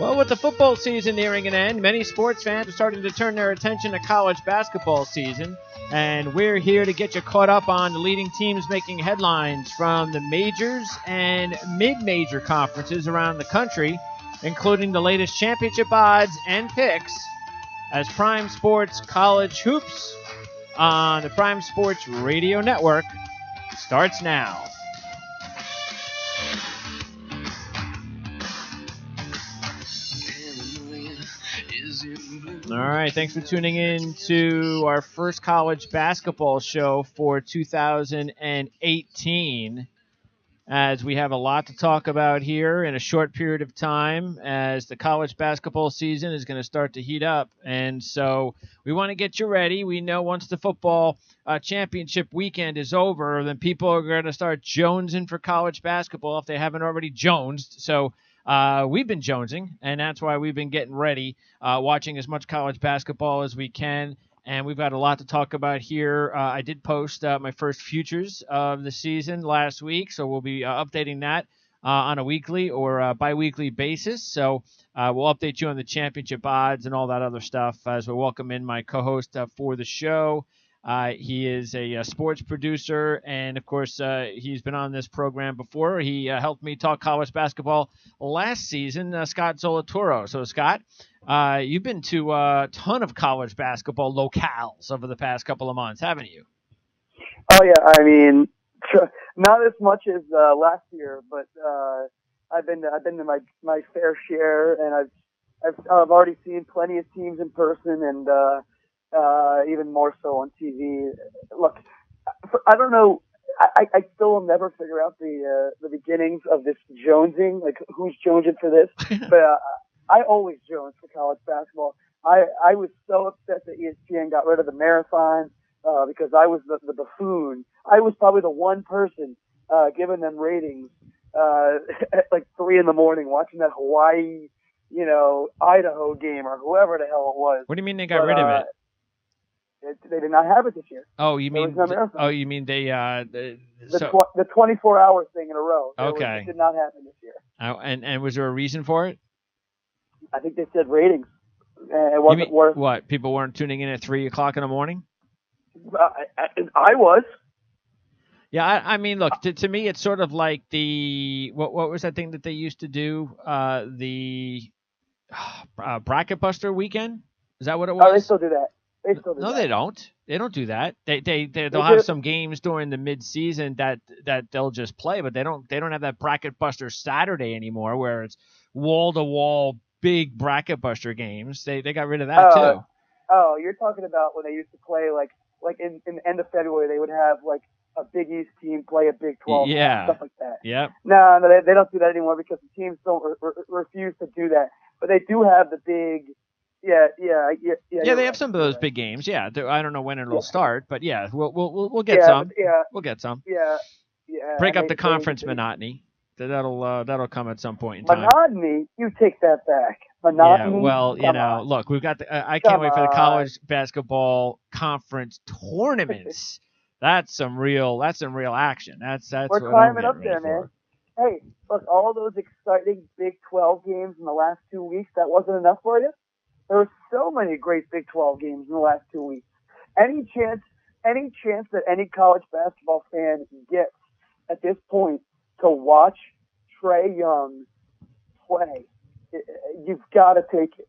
Well, with the football season nearing an end, many sports fans are starting to turn their attention to college basketball season. And we're here to get you caught up on the leading teams making headlines from the majors and mid-major conferences around the country, including the latest championship odds and picks as Prime Sports College Hoops on the Prime Sports Radio Network starts now. All right, thanks for tuning in to our first college basketball show for 2018, as we have a lot to talk about here in a short period of time, as the college basketball season is going to start to heat up. And so we want to get you ready. We know once the football championship weekend is over, then people are going to start jonesing for college basketball if they haven't already jonesed. So we've been jonesing, and that's why we've been getting ready, watching as much college basketball as we can, and we've got a lot to talk about here. I did post my first futures of the season last week, so we'll be updating that on a weekly or bi-weekly basis. So we'll update you on the championship odds and all that other stuff as we welcome in my co-host for the show. He is a sports producer, and, of course, he's been on this program before. He helped me talk college basketball last season, Scott Zolatoro. So, Scott, you've been to a ton of college basketball locales over the past couple of months, haven't you? Oh, yeah. I mean, not as much as last year, but I've been to my fair share, and I've already seen plenty of teams in person, and even more so on TV. Look, I don't know. I still will never figure out the beginnings of this jonesing, like who's jonesing for this. But I always jones for college basketball. I was so upset that ESPN got rid of the marathon because I was the buffoon. I was probably the one person giving them ratings at like 3 a.m. watching that Hawaii, Idaho game or whoever the hell it was. What do you mean they got rid of it? They did not have it this year. Oh, you mean they the 24-hour thing in a row. Okay. It did not happen this year. And was there a reason for it? I think they said ratings. It wasn't worth. What? People weren't tuning in at 3 o'clock in the morning? I was. Yeah, I mean, look, to me, it's sort of like the what was that thing that they used to do? The Bracket Buster weekend? Is that what it was? Oh, they still do that. No, they don't. They don't do that. They'll have some games during the mid-season that they'll just play, but they don't have that Bracket Buster Saturday anymore, where it's wall-to-wall big Bracket Buster games. They got rid of that too. Oh, you're talking about when they used to play like in the end of February, they would have like a Big East team play a Big 12 team, stuff like that. Yeah. No, they don't do that anymore because the teams don't refuse to do that. But they do have the big. Yeah. They have some of those big games. Yeah, I don't know when it'll start, but yeah, we'll get some. Yeah, we'll get some. Yeah. Break up the conference monotony. That'll come at some point in time. Monotony? You take that back. Monotony? Yeah. Well, look, we've got I can't wait for the college basketball conference tournaments. That's some real action. That's we're climbing up there, man. Hey, look, all those exciting Big 12 games in the last 2 weeks. That wasn't enough for you? There were so many great Big 12 games in the last 2 weeks. Any chance that any college basketball fan gets at this point to watch Trae Young play, you've got to take it.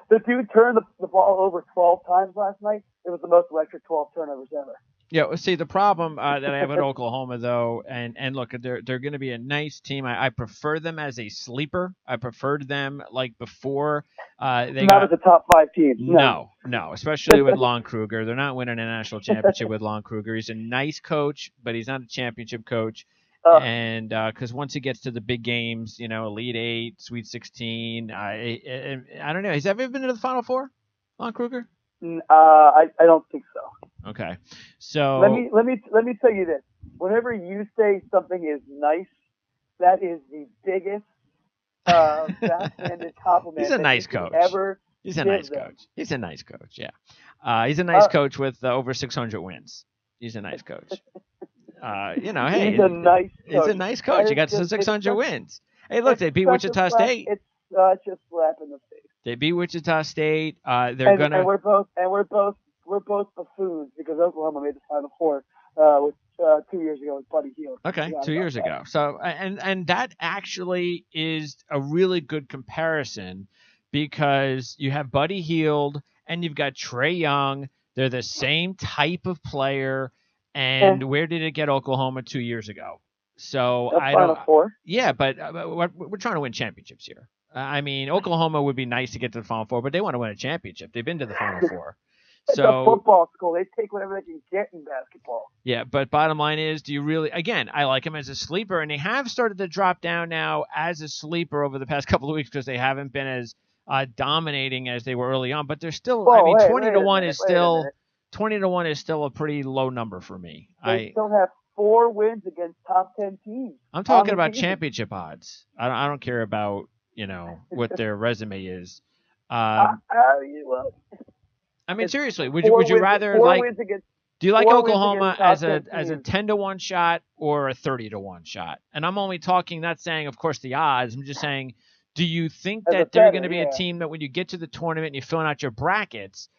The dude turned the ball over 12 times last night. It was the most electric 12 turnovers ever. Yeah, see, the problem that I have at Oklahoma, though, and look, they're going to be a nice team. I prefer them as a sleeper. I preferred them like before they not as a top 5 team. No, especially with Lon Kruger. They're not winning a national championship with Lon Kruger. He's a nice coach, but he's not a championship coach. And because once he gets to the big games, Elite 8, Sweet 16, I don't know. Has he ever been to the Final Four, Lon Kruger? I don't think so. Okay, so let me tell you this. Whenever you say something is nice, that is the biggest backhanded compliment. He's a nice coach. He's a nice coach. He's a nice coach. Yeah, he's a nice coach with over 600 wins. He's a nice coach. Hey, he's a nice coach. He's a nice coach. He got 600 wins. Hey, look, they beat Wichita State. such a slap in the face. They beat Wichita State. And we're both buffoons because Oklahoma made the Final Four with 2 years ago with Buddy Hield. Okay, 2 years ago. So and that actually is a really good comparison because you have Buddy Hield and you've got Trae Young. They're the same type of player. And where did it get Oklahoma 2 years ago? So I don't. Final Four. Yeah, but we're trying to win championships here. I mean, Oklahoma would be nice to get to the Final Four, but they want to win a championship. They've been to the Final Four. It's a football school. They take whatever they can get in basketball. Yeah, but bottom line is, do you really? Again, I like him as a sleeper, and they have started to drop down now as a sleeper over the past couple of weeks because they haven't been as dominating as they were early on. But they're still. 20-1 is still 20-1 is still a pretty low number for me. They still have 4 wins against top 10 teams. I'm talking about championship odds. I don't care about what their resume is. I mean, seriously, would you rather do you like Oklahoma as a 10-1 shot or a 30-1 shot? And I'm only talking, not saying, of course, the odds. I'm just saying, do you think that they're going to be a team that when you get to the tournament and you're filling out your brackets,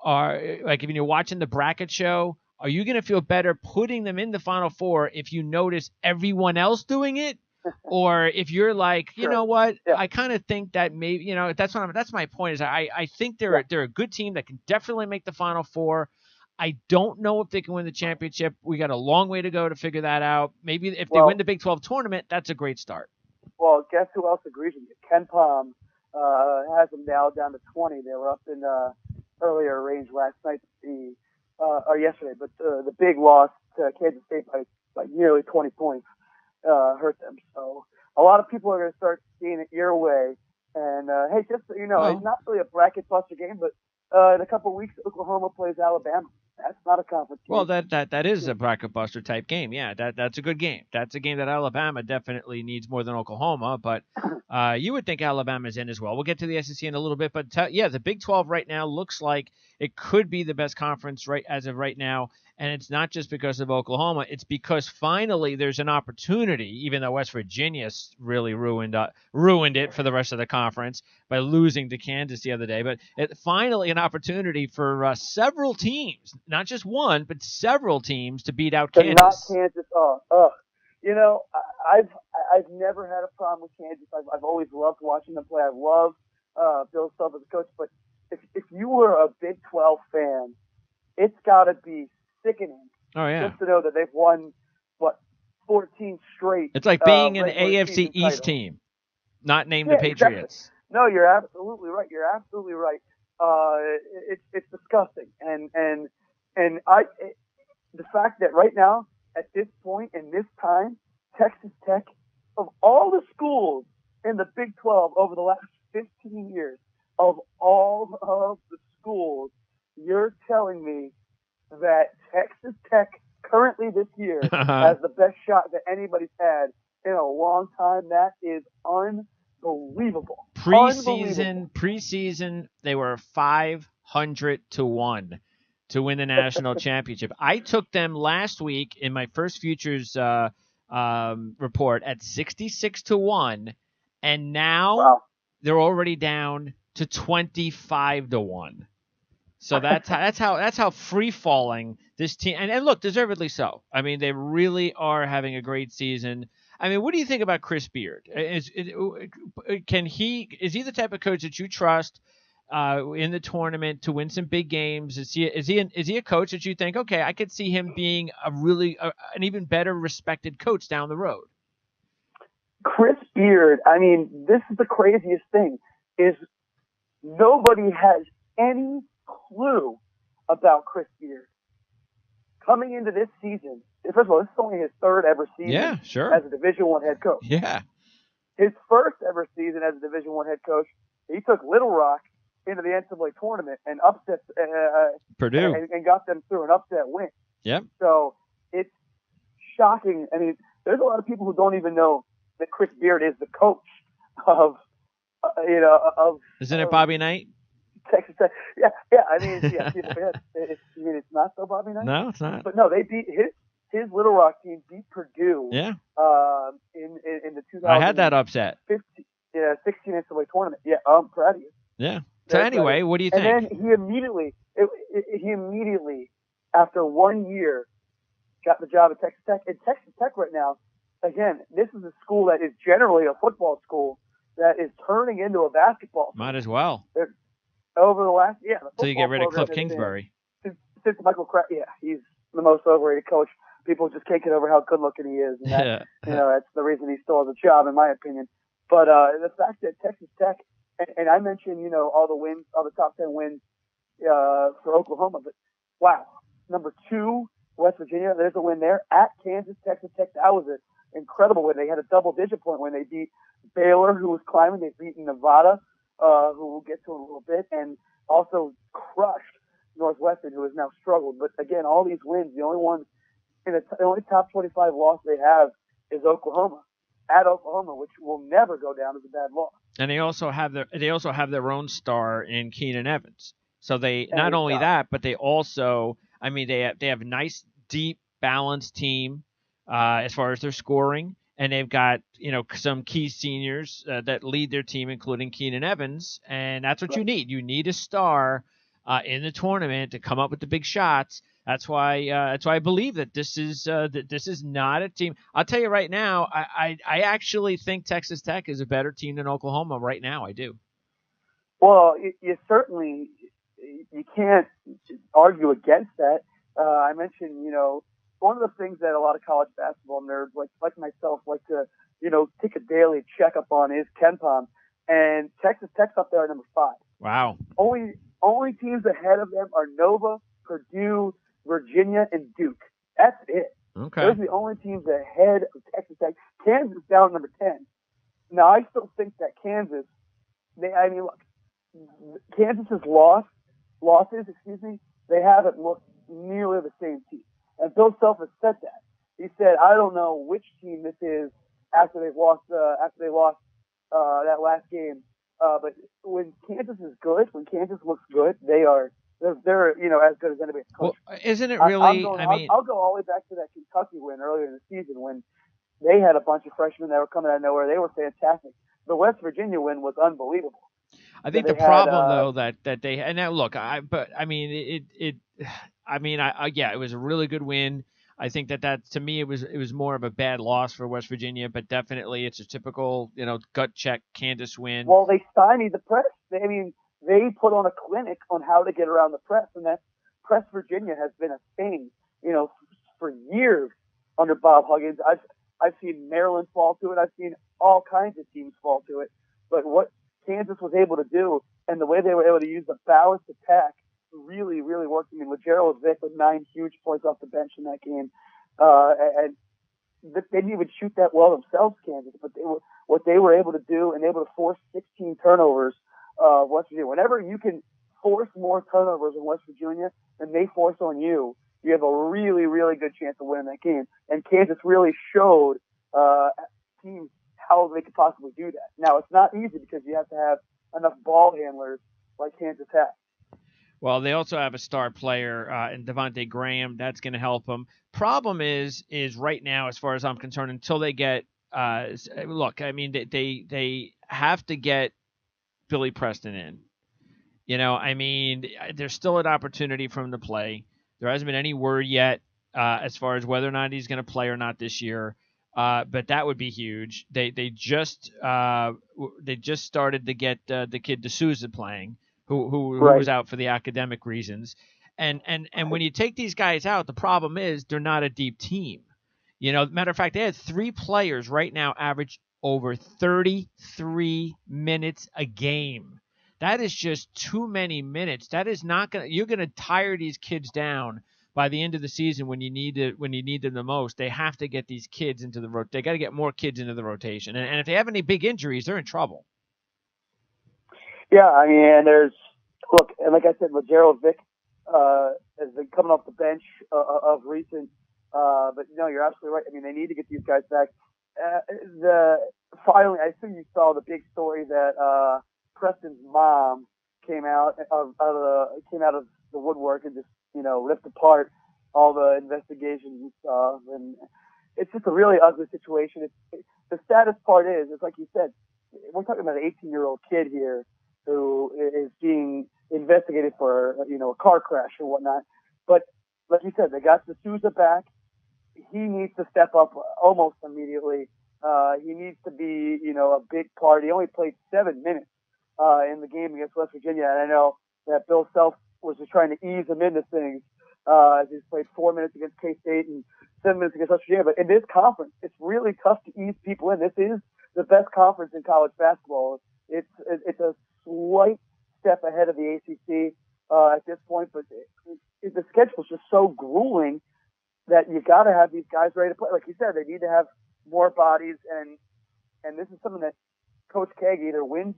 like if you're watching the bracket show, are you going to feel better putting them in the Final Four if you notice everyone else doing it? Or if you're like, you know what, I kind of think that maybe, that's my point is I think they're a good team that can definitely make the Final Four. I don't know if they can win the championship. We got a long way to go to figure that out. Maybe if they win the Big 12 tournament, that's a great start. Well, guess who else agrees with you? Ken Pom has them nailed down to 20. They were up in earlier range last night, or yesterday, but the big loss to Kansas State by nearly 20 points. Hurt them. So a lot of people are going to start seeing it your way. And hey, just so you know, it's not really a bracket buster game, but in a couple of weeks, Oklahoma plays Alabama. That's not a conference game. Well, that is a bracket buster type game. Yeah, that's a good game. That's a game that Alabama definitely needs more than Oklahoma. But you would think Alabama's in as well. We'll get to the SEC in a little bit. But the Big 12 right now looks like it could be the best conference as of right now. And it's not just because of Oklahoma. It's because finally there's an opportunity, even though West Virginia really ruined it for the rest of the conference by losing to Kansas the other day. But finally an opportunity for several teams, not just one, but several teams to beat out Kansas. Not Kansas. I've never had a problem with Kansas. I've always loved watching them play. I love Bill Self as a coach. But if you were a Big 12 fan, it's got to be sickening. Oh yeah. Just to know that they've won 14 straight. It's like being an AFC East team, not named the Patriots. Exactly. No, you're absolutely right. It's disgusting, and the fact that right now at this point in this time, Texas Tech, of all the schools in the Big 12 over the last 15 years, of all of the schools, you're telling me that Texas Tech currently this year has the best shot that anybody's had in a long time. That is unbelievable. Preseason, they were 500-1 to win the national championship. I took them last week in my first futures report at 66-1, and now they're already down to 25-1. So that's how free falling this team, and look, deservedly so. I mean, they really are having a great season. I mean, what do you think about Chris Beard? Is he the type of coach that you trust in the tournament to win some big games? Is he a coach that you think, okay, I could see him being an even better respected coach down the road? Chris Beard, I mean, this is the craziest thing, is nobody has any clue about Chris Beard. Coming into this season, first of all, this is only his third ever season as a Division I head coach. Yeah. His first ever season as a Division I head coach, he took Little Rock into the NCAA tournament and upset Purdue and got them through an upset win. Yep. So it's shocking. I mean, there's a lot of people who don't even know that Chris Beard is the coach of Isn't it Bobby Knight? Texas Tech. Yeah. I mean, it's not so Bobby Knight. No, it's not. But no, they beat his Little Rock team beat Purdue. Yeah. In the 2000. I had that upset. 16 NCAA tournament. Yeah, I'm proud of you. Yeah. So anyway, what do you think? And then he immediately, after 1 year, got the job at Texas Tech. And Texas Tech right now, again, this is a school that is generally a football school that is turning into a basketball school. Might as well. Over the last, So you get rid of Cliff Kingsbury. Since Michael Kraft, he's the most overrated coach. People just can't get over how good looking he is. And that, that's the reason he still has a job, in my opinion. But the fact that Texas Tech, and I mentioned, all the wins, all the top 10 wins for Oklahoma, but wow, number 2, West Virginia, there's a win there. At Kansas, Texas Tech, that was an incredible win. They had a double-digit point win. They beat Baylor, who was climbing. They beat Nevada, who we'll get to in a little bit, and also crushed Northwestern, who has now struggled. But again, all these wins, the only top 25 loss they have is Oklahoma. At Oklahoma, which will never go down as a bad loss. And they also have their own star in Keenan Evans. So they not only that, but they also, they have a nice, deep, balanced team as far as their scoring, and they've got some key seniors that lead their team, including Keenan Evans, and that's what you need. You need a star in the tournament to come up with the big shots. That's why I believe that this is not a team. I'll tell you right now, I actually think Texas Tech is a better team than Oklahoma right now. I do. Well, you certainly you can't argue against that. I mentioned, one of the things that a lot of college basketball nerds like myself like to, take a daily checkup on is KenPom, and Texas Tech's up there at number 5. Wow. Only teams ahead of them are Nova, Purdue, Virginia, and Duke. That's it. Okay. Those are the only teams ahead of Texas Tech. Kansas is down at number 10. Now, I still think that Kansas, look, Kansas's losses, they haven't looked nearly the same team. And Bill Self has said that. He said, I don't know which team this is after they lost that last game. But when Kansas is good, when Kansas looks good, they're as good as anybody. Well, isn't it really? I'll go all the way back to that Kentucky win earlier in the season when they had a bunch of freshmen that were coming out of nowhere. They were fantastic. The West Virginia win was unbelievable. I think the problem though that they and now look, it was a really good win. I think that to me it was more of a bad loss for West Virginia, but definitely it's a typical gut check Kansas win. Well, they stymied the press. They put on a clinic on how to get around the press, and that Press Virginia has been a thing, for years under Bob Huggins. I've seen Maryland fall to it. I've seen all kinds of teams fall to it. But what Kansas was able to do, and the way they were able to use the balanced attack, really, really worked. Lagerald Vick with 9 huge points off the bench in that game, and they didn't even shoot that well themselves, Kansas. But what they were able to do, and able to force 16 turnovers. West Virginia. Whenever you can force more turnovers in West Virginia than they force on you, you have a really, really good chance of winning that game. And Kansas really showed teams how they could possibly do that. Now, it's not easy because you have to have enough ball handlers like Kansas has. Well, they also have a star player in Devontae Graham. That's going to help them. Problem is right now, as far as I'm concerned, until they get they have to get Billy Preston in. There's still an opportunity for him to play. There hasn't been any word yet as far as whether or not he's going to play or not this year. But that would be huge. They just started to get the kid D'Souza playing, who was out for the academic reasons. And when you take these guys out, the problem is they're not a deep team. Matter of fact, they had 3 players right now average over 33 minutes a game. That is just too many minutes. That is not going to – you're going to tire these kids down by the end of the season when you need them the most. They have to get these kids into the – they got to get more kids into the rotation. And if they have any big injuries, they're in trouble. Yeah, and there's – look, and like I said, Lagerald Vick has been coming off the bench of recent. But, you're absolutely right. They need to get these guys back. Finally, I assume you saw the big story that Preston's mom came out of the woodwork and just ripped apart all the investigations and stuff, and it's just a really ugly situation. The saddest part is, it's like you said, we're talking about an 18-year-old kid here who is being investigated for, a car crash or whatnot. But like you said, they got De Sousa back. He needs to step up almost immediately. He needs to be, a big part. He only played 7 minutes in the game against West Virginia, and I know that Bill Self was just trying to ease him into things. As he's played 4 minutes against K-State and 7 minutes against West Virginia. But in this conference, it's really tough to ease people in. This is the best conference in college basketball. It's a slight step ahead of the ACC at this point, but the schedule's just so grueling that you got to have these guys ready to play. Like you said, they need to have more bodies, and this is something that Coach Keg either lives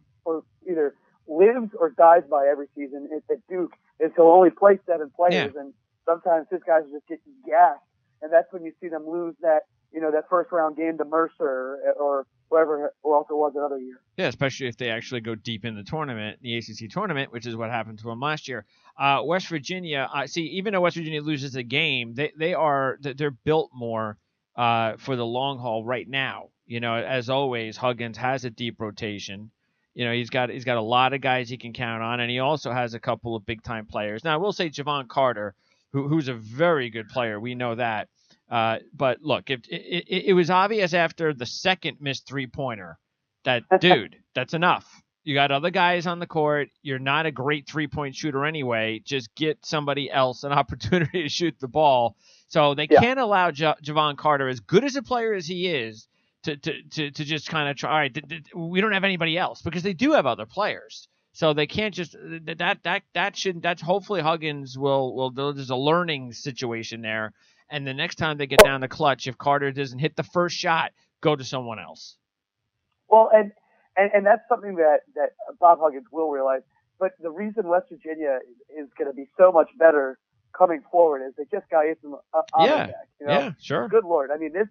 or dies by every season at Duke. Is he'll only play 7 players, and sometimes his guys are just getting gassed, and that's when you see them lose that first round game to Mercer or whoever else it was another year. Yeah, especially if they actually go deep in the tournament, the ACC tournament, which is what happened to them last year. West Virginia, even though West Virginia loses a game, they're built more for the long haul right now. As always, Huggins has a deep rotation. He's got a lot of guys he can count on, and he also has a couple of big time players. Now, I will say Javon Carter, who's a very good player. We know that. But look, if it was obvious after the second missed 3-pointer that, dude, that's enough. You got other guys on the court. You're not a great 3-point shooter anyway. Just get somebody else an opportunity to shoot the ball. So they can't allow Javon Carter, as good as a player as he is, to just kind of try. All right, we don't have anybody else, because they do have other players. So they can't just that's hopefully Huggins will there's a learning situation there. And the next time they get down the clutch, if Carter doesn't hit the first shot, go to someone else. Well, and that's something that Bob Huggins will realize. But the reason West Virginia is going to be so much better coming forward is they just got Ethan back. Yeah, sure. Good Lord. I mean, this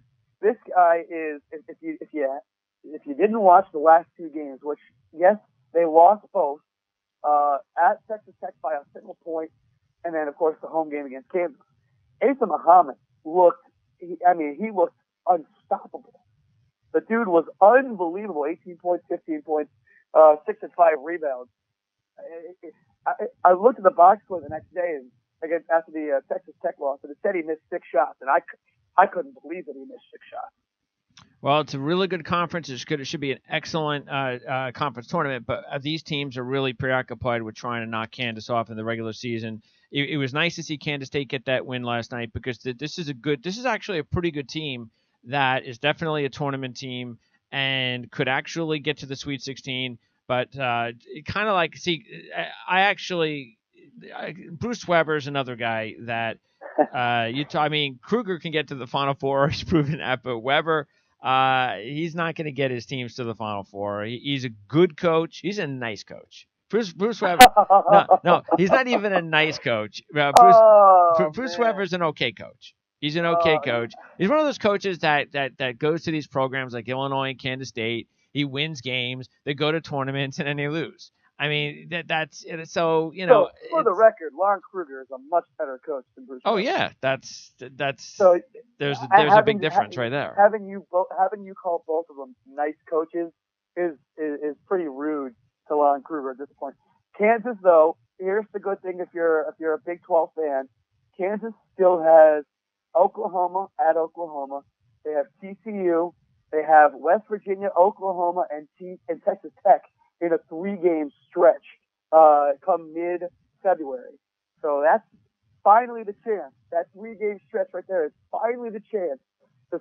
guy is, if you didn't watch the last 2 games, which, yes, they lost both, at Texas Tech by a single point, and then, of course, the home game against Kansas. Asa Muhammad looked unstoppable. The dude was unbelievable. 18 points, 15 points, 6 and 5 rebounds. I looked at the box score the next day, and again, after the Texas Tech loss, and it said he missed 6 shots, and I couldn't believe that he missed 6 shots. Well, it's a really good conference. It should be an excellent conference tournament, but these teams are really preoccupied with trying to knock Kansas off in the regular season. It was nice to see Kansas State get that win last night, because this is actually a pretty good team that is definitely a tournament team and could actually get to the Sweet 16. But kind of like, Bruce Weber's another guy that Kruger can get to the Final Four. He's proven that, but Weber, he's not going to get his teams to the Final Four. He's a good coach. He's a nice coach. Bruce Weber. No, he's not even a nice coach. Bruce Weber's an okay coach. He's an okay coach. He's one of those coaches that goes to these programs like Illinois and Kansas State. He wins games. They go to tournaments, and then they lose. I mean, that's so, So, for the record, Lon Kruger is a much better coach than Bruce Weber. Oh, yeah. That's so there's a big difference right there. Having you call both of them nice coaches is pretty rude to Lon Kruger at this point. Kansas, though, here's the good thing if you're a Big 12 fan. Kansas still has Oklahoma at Oklahoma. They have TCU. They have West Virginia, Oklahoma, and Texas Tech in a 3-game stretch come mid-February. So that's finally the chance. That 3-game stretch right there is finally the chance for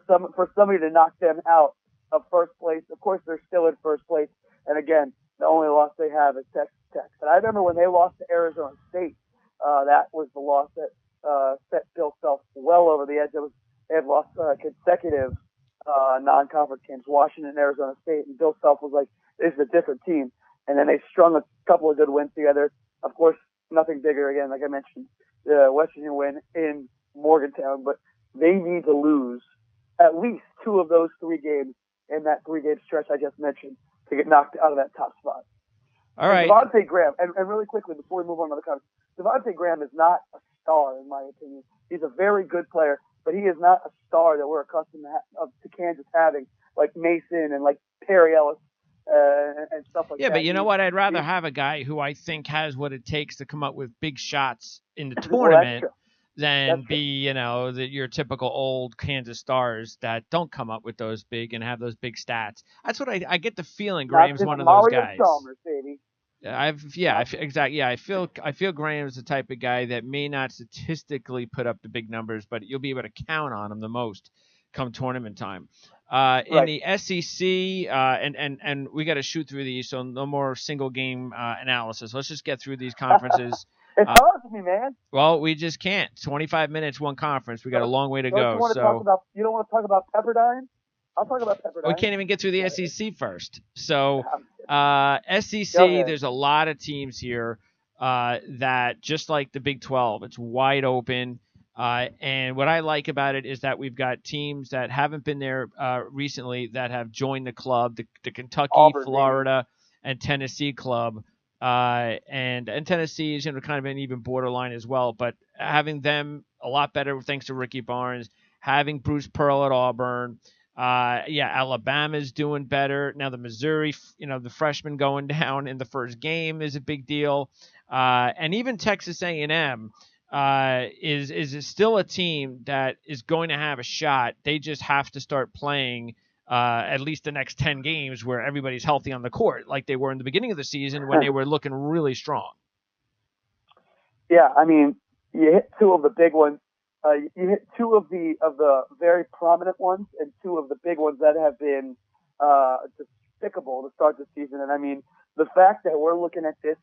somebody to knock them out of first place. Of course, they're still in first place. And again, the only loss they have is Texas Tech. And I remember when they lost to Arizona State, that was the loss that set Bill Self well over the edge. They had lost consecutive non-conference games, Washington and Arizona State, and Bill Self was like, this is a different team. And then they strung a couple of good wins together. Of course, nothing bigger, again, like I mentioned, the West Virginia win in Morgantown, but they need to lose at least 2 of those 3 games in that 3-game stretch I just mentioned to get knocked out of that top spot. All right. Devontae Graham, and really quickly before we move on to the comments, Devontae Graham is not a star in my opinion. He's a very good player, but he is not a star that we're accustomed to Kansas having, like Mason and like Perry Ellis. and stuff like Yeah, that. but you know what? I'd rather have a guy who I think has what it takes to come up with big shots in the tournament than be, your typical old Kansas Stars that don't come up with those big and have those big stats. That's what I get the feeling Graham's one of those guys. Chalmers, baby. Exactly. Yeah, I feel Graham's the type of guy that may not statistically put up the big numbers, but you'll be able to count on him the most come tournament time. In the SEC, and we got to shoot through these, so no more single game analysis. Let's just get through these conferences. It's hard for me, man. Well, we just can't. 25 minutes, one conference. We got a long way to go. You don't want to talk about Pepperdine? I'll talk about Pepperdine. We can't even get through the SEC first. So, SEC, there's a lot of teams here that, just like the Big 12, it's wide open. And what I like about it is that we've got teams that haven't been there recently that have joined the club, the Kentucky, Auburn, Florida, and Tennessee club. And Tennessee is kind of an even borderline as well. But having them a lot better thanks to Ricky Barnes, having Bruce Pearl at Auburn. Alabama's doing better. Now the Missouri, the freshman going down in the first game is a big deal. And even Texas A&M is still a team that is going to have a shot. They just have to start playing at least the next 10 games where everybody's healthy on the court, like they were in the beginning of the season when they were looking really strong. Yeah, I mean, you hit two of the big ones. You hit two of the very prominent ones and two of the big ones that have been despicable to start the season. And I mean, the fact that we're looking at this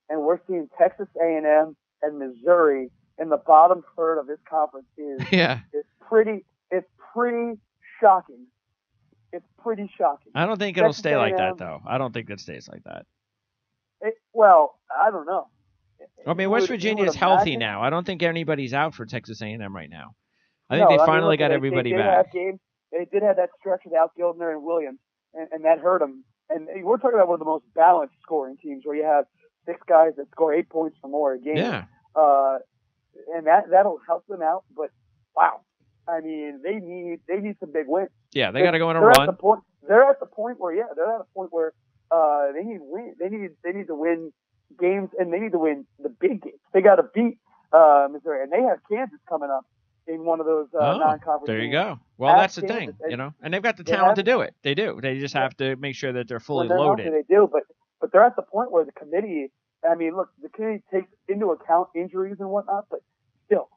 and we're seeing Texas A&M and Missouri in the bottom third of this conference is pretty shocking. It's pretty shocking. I don't think it'll stay like that, though. I don't think it stays like that. I don't know. I mean, West Virginia is healthy now. I don't think anybody's out for Texas A&M right now. I think they finally got everybody back. They did have that stretch without Gildner and Williams, and that hurt them. And we're talking about one of the most balanced scoring teams where you have 6 guys that score 8 points or more a game. Yeah. And that'll help them out. But wow, I mean, they need some big wins. Yeah, they got to go on a run. They're at the point where they need win. They need to win games, and they need to win the big games. They got to beat Missouri, and they have Kansas coming up in one of those non-conference. There you go. Well, that's the thing, and they've got the talent to do it. They do. They just have to make sure that they're fully loaded. They do, but they're at the point where the committee. I mean, look, the committee takes into account injuries and whatnot, but still,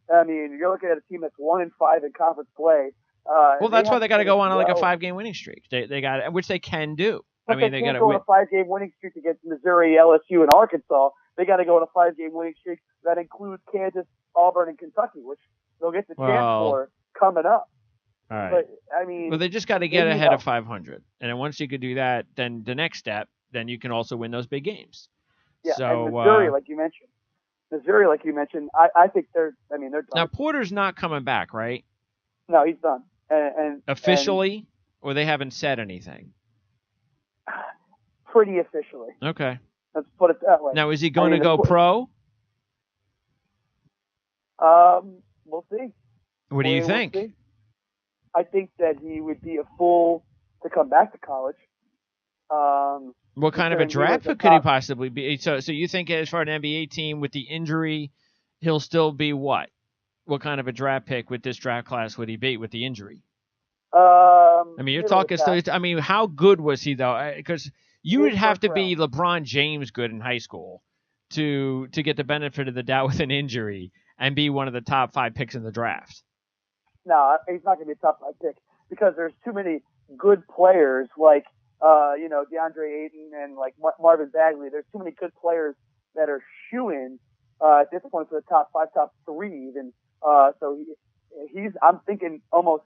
I mean, you're looking at a team that's 1-5 in conference play. Well, that's why they got to go on like a 5-game winning streak. They got, which they can do. But they got to go on a 5-game winning streak against Missouri, LSU, and Arkansas. They got to go on a 5-game winning streak that includes Kansas, Auburn, and Kentucky, which they'll get the chance for coming up. All right. But I mean, they just got to get ahead of 500, and then once you can do that, then the next step, then you can also win those big games. Yeah, so, and Missouri, like you mentioned, I think they're done. Now Porter's not coming back, right? No, he's done. And officially, or they haven't said anything. Pretty officially. Okay. Let's put it that way. Now, is he going to go pro? We'll see. What do you think? I think that he would be a fool to come back to college. What kind of a draft pick could he possibly be? So you think as far as an NBA team with the injury, he'll still be what? What kind of a draft pick with this draft class would he be with the injury? I mean, you're talking. I mean, how good was he though? Because you would have to be LeBron James good in high school to get the benefit of the doubt with an injury and be one of the top 5 picks in the draft. No, he's not going to be a top 5 pick because there's too many good players like DeAndre Ayton and like Marvin Bagley. There's too many good players that are shoo-in at this point for the top 5, top 3 even. So he's I'm thinking almost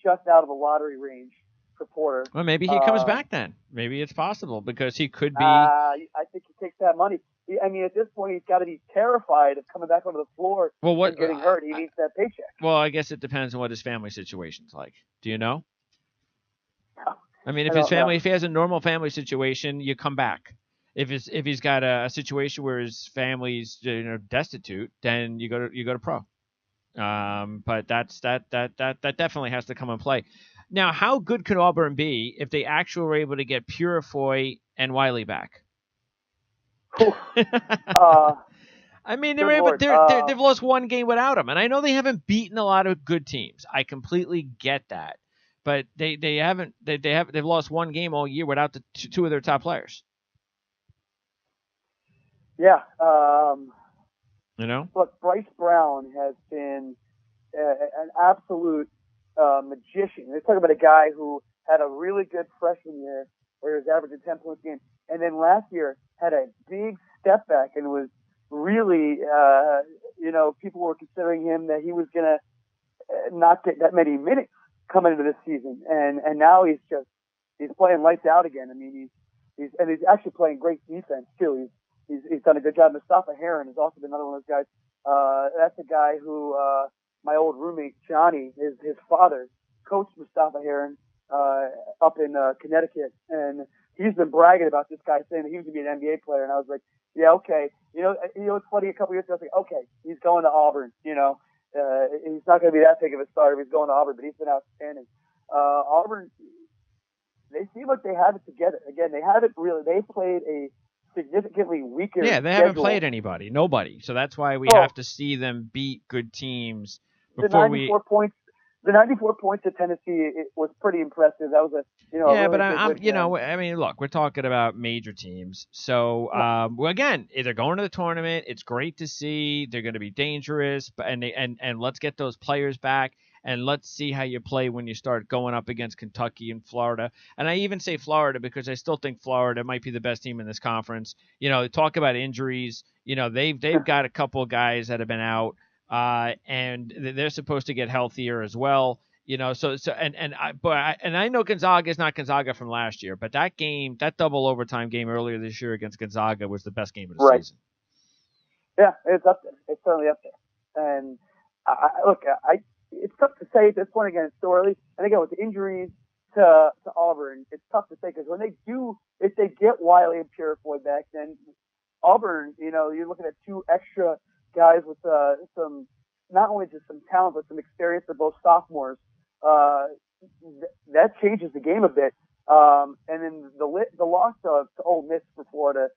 just out of the lottery range for Porter. Well, maybe he comes back then. Maybe it's possible because he could be. I think he takes that money. I mean, at this point, he's got to be terrified of coming back onto the floor and getting hurt. He needs that paycheck. Well, I guess it depends on what his family situation's like. Do you know? No. I mean, if he has a normal family situation, you come back. If he's got a situation where his family's destitute, then you go to pro. But that definitely has to come in play. Now, how good could Auburn be if they actually were able to get Purifoy and Wiley back? I mean, they were able, they've lost one game without him, and I know they haven't beaten a lot of good teams. I completely get that, but they've lost one game all year without the two of their top players. Yeah. You know, look, Bryce Brown has been an absolute magician. They're talking about a guy who had a really good freshman year where he was averaging 10 points a game, and then last year had a big step back and was really, people were considering him that he was going to not get that many minutes coming into this season. And now he's playing lights out again. I mean, he's actually playing great defense too. He's done a good job. Mustafa Heron has also been another one of those guys. That's a guy who, my old roommate, Johnny, his father coached Mustafa Heron, up in, Connecticut. And he's been bragging about this guy, saying that he was going to be an NBA player. And I was like, yeah, okay. It's funny. A couple years ago, I was like, okay, he's going to Auburn. He's not going to be that big of a starter if he's going to Auburn, but he's been outstanding. Auburn, they seem like they have it together. Again, they haven't really. They played a significantly weaker. Yeah, they haven't played anybody, nobody. So that's why we have to see them beat good teams before The 94 points at Tennessee, it was pretty impressive. That was look, we're talking about major teams. So, again, they're going to the tournament. It's great to see. They're going to be dangerous, and let's get those players back, and let's see how you play when you start going up against Kentucky and Florida. And I even say Florida because I still think Florida might be the best team in this conference. Talk about injuries. They've got a couple of guys that have been out. And they're supposed to get healthier as well, I know Gonzaga is not Gonzaga from last year, but that double overtime game earlier this year against Gonzaga was the best game of the season. Yeah, it's up there. It's certainly up there. And it's tough to say at this point. Again, it's still early. And again, with the injuries to Auburn, it's tough to say because if they get Wiley and Purifoy back, then Auburn, you're looking at two extra guys with some, not only just some talent, but some experience. They're both sophomores. That changes the game a bit. And then the loss to Ole Miss for Florida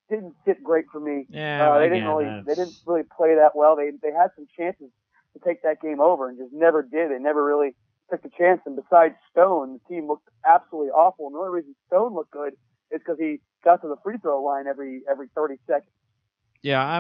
didn't sit great for me. Yeah, they didn't really play that well. They had some chances to take that game over and just never did. They never really took the chance. And besides Stone, the team looked absolutely awful. And the only reason Stone looked good is because he got to the free throw line every 30 seconds. Yeah,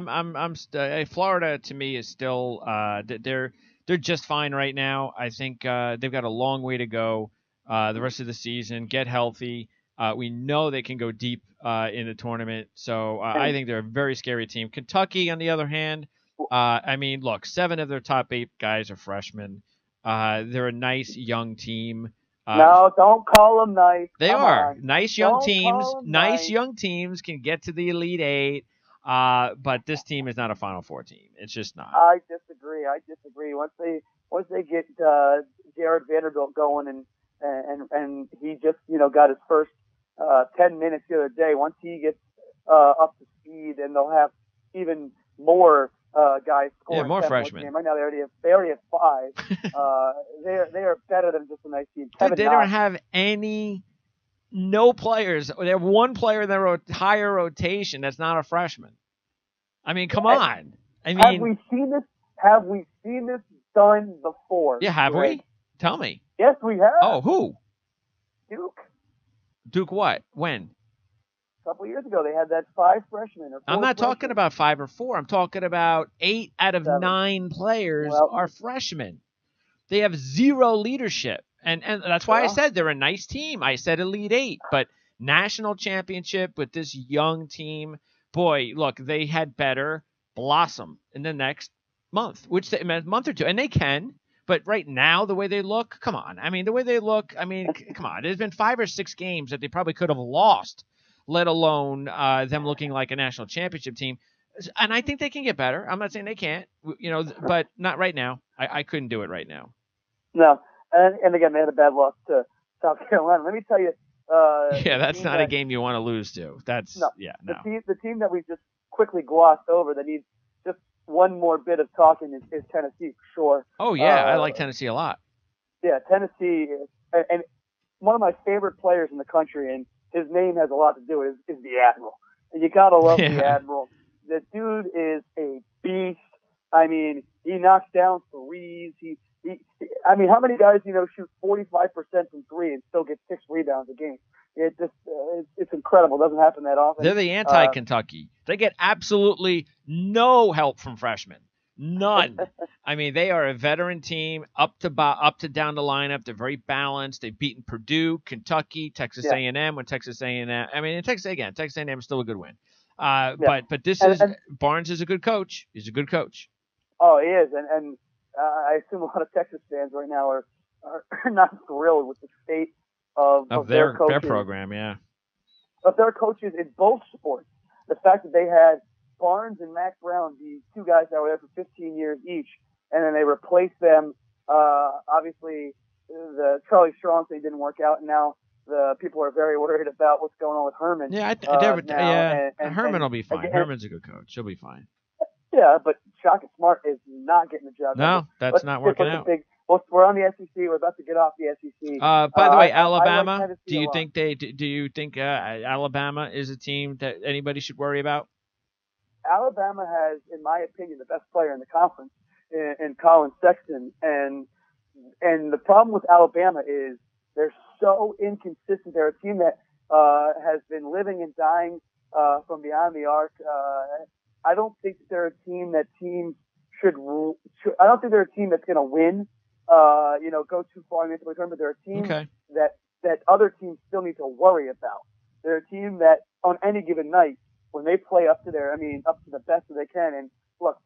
Florida to me is still they're just fine right now. I think they've got a long way to go the rest of the season. Get healthy. We know they can go deep in the tournament, so I think they're a very scary team. Kentucky, on the other hand, look, 7 of their top 8 guys are freshmen. They're a nice young team. No, don't call them nice. They are nice young teams. Nice young teams can get to the Elite 8. But this team is not a Final Four team. It's just not. I disagree. Once they get Jared Vanderbilt going and he just got his first 10 minutes the other day. Once he gets up to speed, and they'll have even more guys scoring. Yeah, more freshmen. Right now they already have 5. They are better than just a nice team. Dude, they don't have no players. They have one player in their higher rotation that's not a freshman. I mean, come on. Have we seen this? Have we seen this done before? Yeah, have we? Tell me. Yes, we have. Oh, who? Duke. Duke what? When? A couple of years ago, they had that 5 freshmen. I'm not talking about 5 or 4. I'm talking about 8 out of 7. 9 players are freshmen. They have 0 leadership. And that's why I said they're a nice team. I said Elite 8, but national championship with this young team. Boy, look, they had better blossom in the next month, a month or 2. And they can, but right now, the way they look, come on. Come on. There's been 5 or 6 games that they probably could have lost, let alone them looking like a national championship team. And I think they can get better. I'm not saying they can't, but not right now. I couldn't do it right now. No. And again, they had a bad loss to South Carolina. Let me tell you. That's not a game you want to lose to. No. The team that we just quickly glossed over that needs just one more bit of talking is Tennessee, for sure. Oh, yeah. I like Tennessee a lot. Yeah, Tennessee, and one of my favorite players in the country, and his name has a lot to do with it, is the Admiral. And you gotta love the Yeah. Admiral. The dude is a beast. I mean, he knocks down threes. I mean, how many guys, shoot 45% from three and still get 6 rebounds a game? It just, it's incredible. It doesn't happen that often. They're the anti-Kentucky. They get absolutely no help from freshmen. None. I mean, they are a veteran team, up to down the lineup. They're very balanced. They've beaten Purdue, Kentucky, Texas A&M. When Texas A&M, I mean, Texas A&M is still a good win. But this is Barnes is a good coach. He's a good coach. Oh, he is, and I assume a lot of Texas fans right now are not thrilled with the state of their program, yeah. Of their coaches in both sports. The fact that they had Barnes and Mac Brown, the two guys that were there for 15 years each, and then they replaced them. Obviously, the Charlie Strong thing didn't work out, and now the people are very worried about what's going on with Herman. Yeah, Herman will be fine. Herman's a good coach. He'll be fine. Yeah, but Shaka Smart is not getting the job. No, that's not working out. We're on the SEC. We're about to get off the SEC. By the way, Alabama. I like Do you think Alabama is a team that anybody should worry about? Alabama has, in my opinion, the best player in the conference in Colin Sexton, and the problem with Alabama is they're so inconsistent. They're a team that has been living and dying from beyond the arc. I don't think they're a team that teams should. I don't think they're a team that's going to win. Go too far in the tournament. But they're a team that other teams still need to worry about. They're a team that on any given night, when they play up to the best that they can. And look,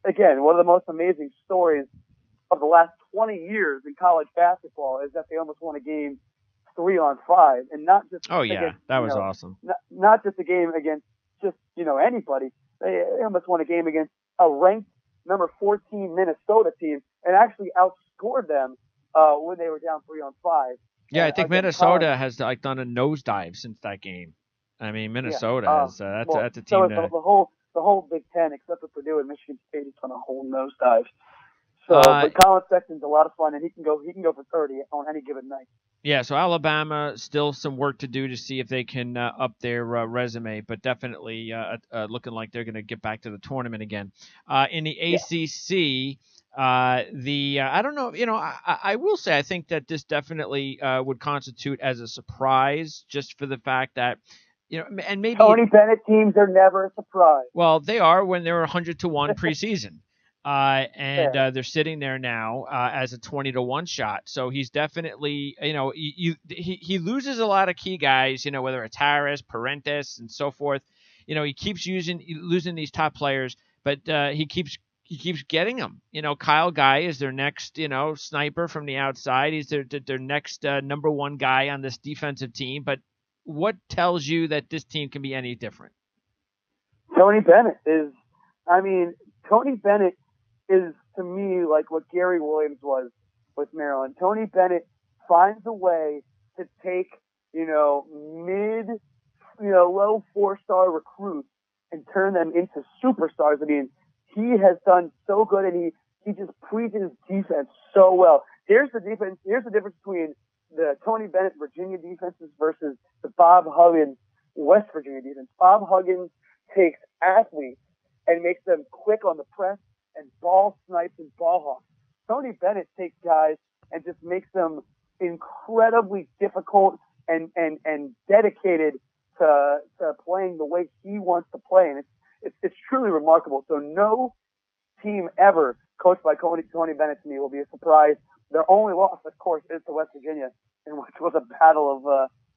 again, one of the most amazing stories of the last 20 years in college basketball is that they almost won a game 3-on-5, and not just. Oh yeah, that was awesome. Not just a game against just anybody. They almost won a game against a ranked number 14 Minnesota team, and actually outscored them when they were down 3-on-5. Yeah, I think Minnesota has done a nosedive since that game. I mean, Minnesota has that's a team. So the whole Big Ten, except for Purdue and Michigan State, has done a whole nosedive. So, but Colin Sexton's a lot of fun, and he can go for 30 on any given night. Yeah, so Alabama still some work to do to see if they can up their resume, but definitely looking like they're going to get back to the tournament again. In the ACC, I don't know, I will say I think that this definitely would constitute as a surprise, just for the fact that. And maybe Tony Bennett teams are never a surprise. Well, they are when they're 100-1 preseason. They're sitting there now as a 20-1 shot. So he's definitely, he loses a lot of key guys, whether it's Harris, Parentis, and so forth. He keeps losing these top players, but he keeps getting them. Kyle Guy is their next, sniper from the outside. He's their next number one guy on this defensive team. But what tells you that this team can be any different? Tony Bennett is to me like what Gary Williams was with Maryland. Tony Bennett finds a way to take, low 4-star recruits and turn them into superstars. I mean, he has done so good, and he just preaches defense so well. Here's the difference between the Tony Bennett Virginia defenses versus the Bob Huggins West Virginia defense. Bob Huggins takes athletes and makes them quick on the press and ball snipes and ball hawks. Tony Bennett takes guys and just makes them incredibly difficult and dedicated to playing the way he wants to play. And it's truly remarkable. So no team ever coached by Tony Bennett to me will be a surprise. Their only loss, of course, is to West Virginia, in which was a battle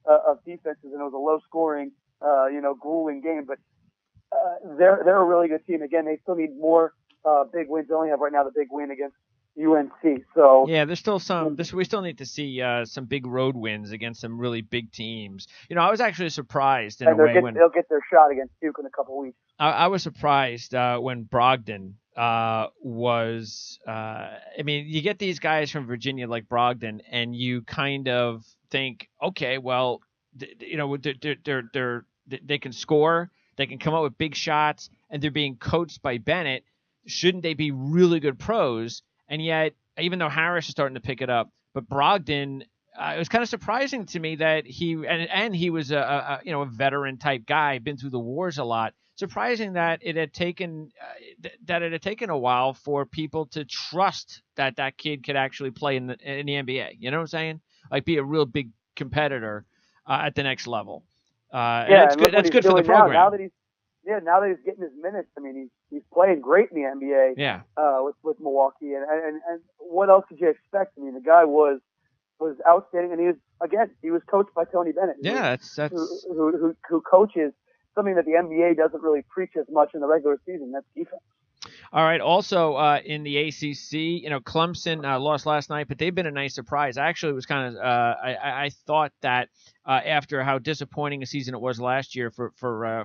of defenses, and it was a low-scoring, grueling game. But they're a really good team. Again, they still need more big wins. They only have right now the big win against UNC. So yeah, there's still some. We still need to see some big road wins against some really big teams. I was actually surprised in a way when they'll get their shot against Duke in a couple weeks. I was surprised when Brogdon was. You get these guys from Virginia like Brogdon, and you kind of think, okay, well, they can score, they can come up with big shots, and they're being coached by Bennett. Shouldn't they be really good pros? And yet even though Harris is starting to pick it up, but Brogdon, it was kind of surprising to me that he was a veteran type guy, been through the wars a lot. Surprising that it had taken a while for people to trust that kid could actually play in the NBA. You know what I'm saying? Like be a real big competitor at the next level. Yeah, and and look what that's he's good for the doing now. program. Now that he's getting his minutes, I mean, he's playing great in the NBA. Yeah. With Milwaukee, and what else did you expect? I mean, the guy was outstanding, and he was coached by Tony Bennett. Yeah, who coaches something that the NBA doesn't really preach as much in the regular season. That's defense. All right. Also, in the ACC, Clemson lost last night, but they've been a nice surprise. Actually, it was kind of I thought that after how disappointing a season it was last year for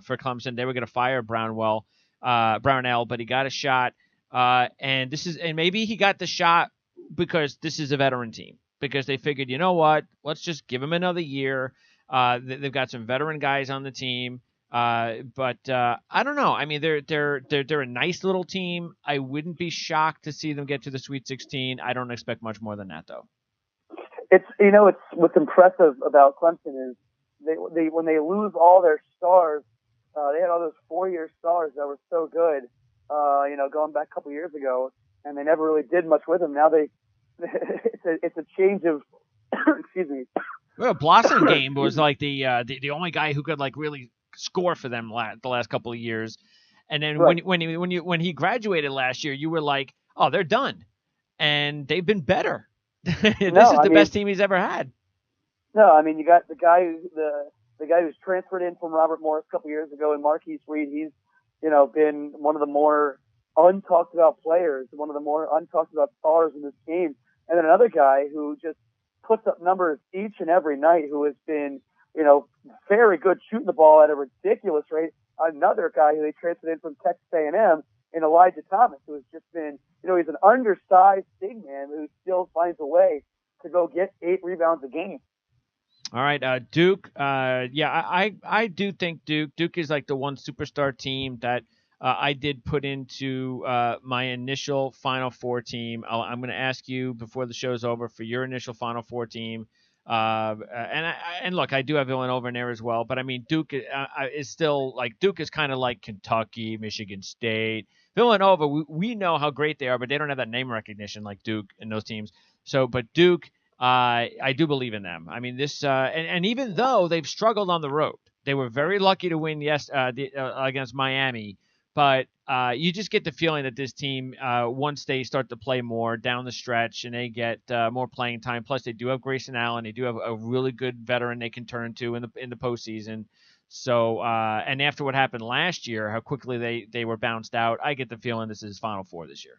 Clemson, they were going to fire Brownell, but he got a shot, and maybe he got the shot because this is a veteran team, because they figured, you know what, let's just give him another year. They've got some veteran guys on the team. But I don't know. I mean, they're a nice little team. I wouldn't be shocked to see them get to the Sweet 16. I don't expect much more than that, though. It's what's impressive about Clemson is they when they lose all their stars, they had all those 4-year stars that were so good, going back a couple years ago, and they never really did much with them. Now it's a change of excuse me. Well, Blossom Game was like the only guy who could like really score for them the last couple of years, and then right. when he graduated last year, you were like, oh, they're done, and they've been better. This is the best team he's ever had. No, I mean, you got the guy who's transferred in from Robert Morris a couple years ago, and Marquise Reed. He's been one of the more untalked about players, one of the more untalked about stars in this game, and then another guy who just puts up numbers each and every night, who has been very good shooting the ball at a ridiculous rate. Another guy who they transferred in from Texas A&M, in Elijah Thomas, who has just been, he's an undersized big man who still finds a way to go get 8 rebounds a game. All right, Duke. I do think Duke is like the one superstar team that I did put into my initial Final Four team. I'm going to ask you before the show's over for your initial Final Four team. And look, I do have Villanova in there as well, but I mean, Duke is still like, Duke is kind of like Kentucky, Michigan State. Villanova, we know how great they are, but they don't have that name recognition like Duke and those teams. So, but Duke, I do believe in them. I mean, this, and even though they've struggled on the road, they were very lucky to win against Miami. But you just get the feeling that this team, once they start to play more down the stretch and they get more playing time, plus they do have Grayson Allen, they do have a really good veteran they can turn to in the postseason. So, and after what happened last year, how quickly they were bounced out, I get the feeling this is Final Four this year.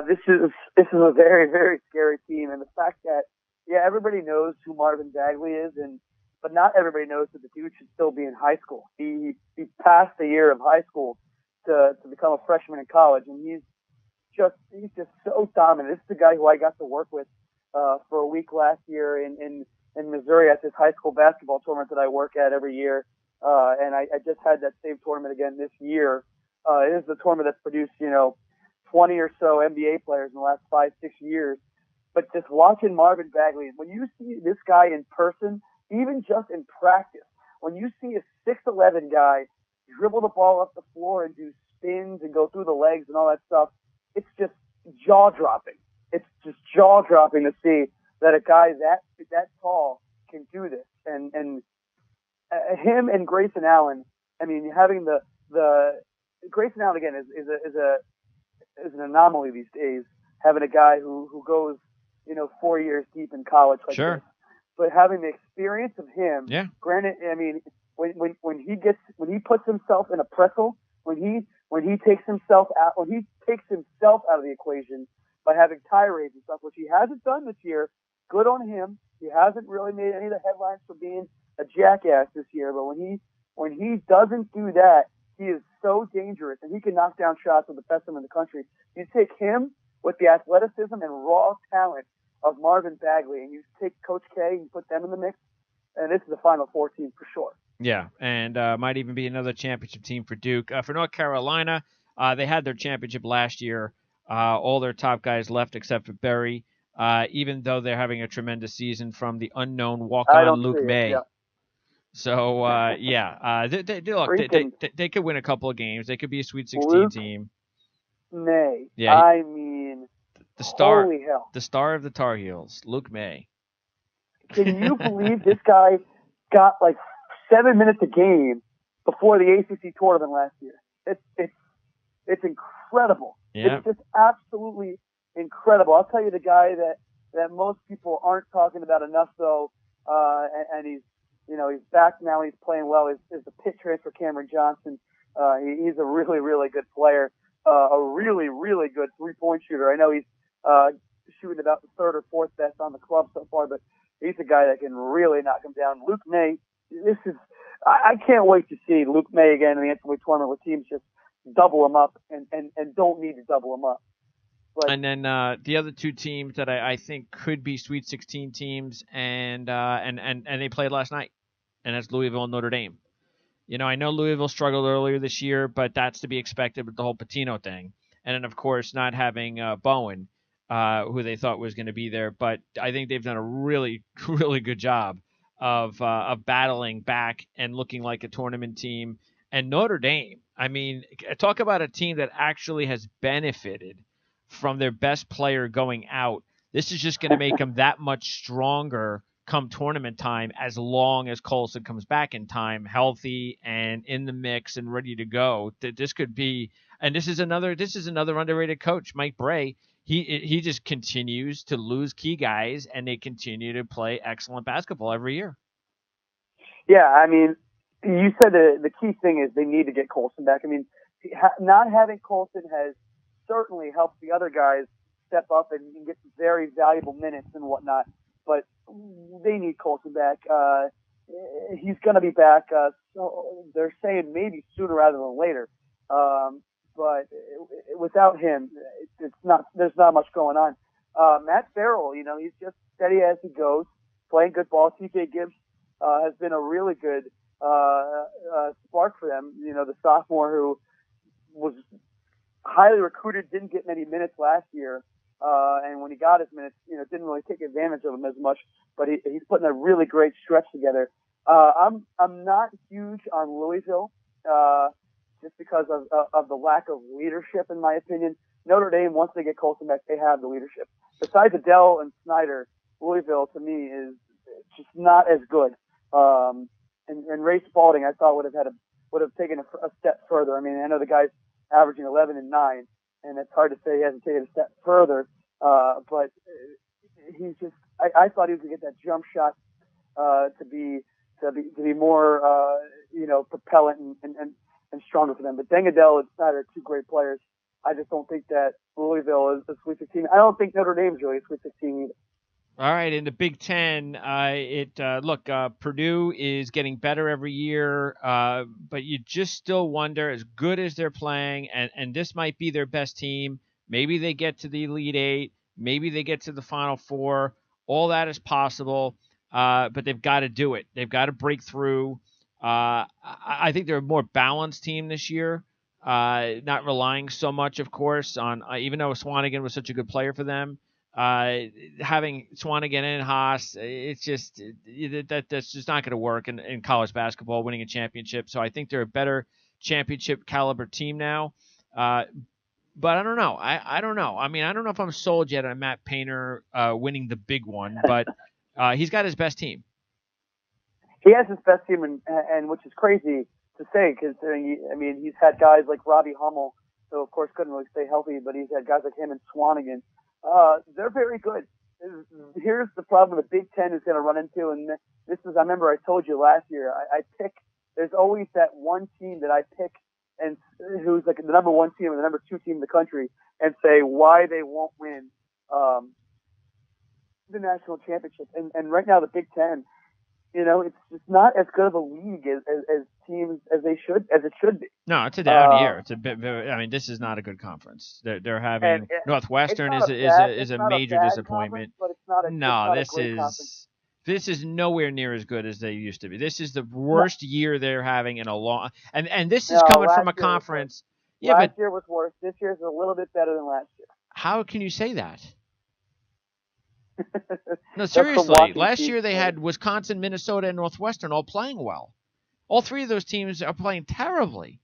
This is a very, very scary team, and the fact that everybody knows who Marvin Bagley is, but not everybody knows that the dude should still be in high school. He passed the year of high school to become a freshman in college, and he's just so dominant. This is the guy who I got to work with for a week last year in Missouri at this high school basketball tournament that I work at every year, and I just had that same tournament again this year. It is the tournament that's produced 20 or so NBA players in the last 5-6 years. But just watching Marvin Bagley, when you see this guy in person, even just in practice, when you see a 6'11" guy dribble the ball up the floor and do spins and go through the legs and all that stuff, it's just jaw-dropping. It's just jaw-dropping to see that a guy that tall can do this. And him and Grayson Allen, I mean, having the Grayson Allen again is an anomaly these days, having a guy who goes 4 years deep in college like sure. this. But having the experience of him, yeah. Granted, I mean, when he puts himself in a pretzel, when he takes himself out of the equation by having tirades and stuff, which he hasn't done this year, good on him. He hasn't really made any of the headlines for being a jackass this year. But when he doesn't do that, he is so dangerous, and he can knock down shots with the best of them in the country. You take him with the athleticism and raw talent of Marvin Bagley, and you take Coach K and put them in the mix, and this is a Final Four team for sure. Yeah, and might even be another championship team for Duke. For North Carolina, they had their championship last year. All their top guys left except for Berry, even though they're having a tremendous season from the unknown I walk-on don't see Luke it. Yeah. May. So, look, Freaking they could win a couple of games. They could be a Sweet 16 Luke team. May. Yeah, I mean, the star, holy hell. the star of the Tar Heels, Luke May. Can you believe this guy got like 7 minutes a game before the ACC tournament last year? It's incredible. Yeah. It's just absolutely incredible. I'll tell you the guy that most people aren't talking about enough though, and he's back now. He's playing well. Is the pit transfer Cameron Johnson? He's a really really good player. A really really good 3-point shooter. I know he's shooting about the third or fourth best on the club so far, but he's a guy that can really knock him down. Luke May. I can't wait to see Luke May again in the NCAA tournament with teams just double him up and don't need to double him up. But, and then the other two teams that I think could be Sweet 16 teams, and they played last night, and that's Louisville and Notre Dame. I know Louisville struggled earlier this year, but that's to be expected with the whole Patino thing, and then of course not having Bowen, who they thought was going to be there. But I think they've done a really really good job of battling back and looking like a tournament team. And Notre Dame, I mean, talk about a team that actually has benefited from their best player going out. This is just going to make them that much stronger come tournament time, as long as Colson comes back in time, healthy and in the mix and ready to go. This could be, and this is another underrated coach, Mike Brey. He just continues to lose key guys, and they continue to play excellent basketball every year. Yeah, I mean, you said the key thing is they need to get Colson back. I mean, not having Colson has certainly helped the other guys step up and get very valuable minutes and whatnot. But they need Colson back. He's going to be back. So they're saying maybe sooner rather than later. But without him, it's not. There's not much going on. Matt Farrell, he's just steady as he goes, playing good ball. TJ Gibbs has been a really good spark for them. The sophomore who was highly recruited, didn't get many minutes last year. And when he got his minutes, didn't really take advantage of them as much, but he's putting a really great stretch together. I'm not huge on Louisville, just because of the lack of leadership, in my opinion. Notre Dame, once they get Colson back, they have the leadership. Besides Adele and Snyder, Louisville to me is just not as good. And Ray Spalding, I thought would have taken a step further. I mean, I know the guy's averaging 11 and 9. And it's hard to say he hasn't taken a step further, but he's just. I thought he was going to get that jump shot to be more propellant and stronger for them. But Dengadell and Snyder are two great players. I just don't think that Louisville is a Sweet 16. I don't think Notre Dame's really a Sweet 16 either. All right, in the Big Ten, Purdue is getting better every year, but you just still wonder, as good as they're playing, and this might be their best team, maybe they get to the Elite Eight, maybe they get to the Final Four, all that is possible, but they've got to do it. They've got to break through. I think they're a more balanced team this year, not relying so much, of course, on even though Swanigan was such a good player for them. Having Swanigan and Haas, it's just that's just not going to work in college basketball, winning a championship. So I think they're a better championship caliber team now. But I don't know. I don't know. I mean, I don't know if I'm sold yet on Matt Painter winning the big one, but he's got his best team. He has his best team, and which is crazy to say, because he's had guys like Robbie Hummel, who of course couldn't really stay healthy, but he's had guys like him and Swanigan. They're very good. Here's the problem the Big Ten is going to run into, and this is, I remember I told you last year, I pick, there's always that one team that I pick and who's like the number one team or the number two team in the country and say why they won't win the national championship. And right now the Big Ten, it's just not as good of a league as teams as it should be. No, it's a down year. It's a bit. I mean, this is not a good conference. They're having Northwestern is a major disappointment. But it's not this is nowhere near as good as they used to be. This is the worst year they're having in a long. And this is coming from a conference. Last year was worse. This year is a little bit better than last year. How can you say that? No, That's from seriously. watching Last teams year they play. had Wisconsin, Minnesota, and Northwestern all playing well. All three of those teams are playing terribly.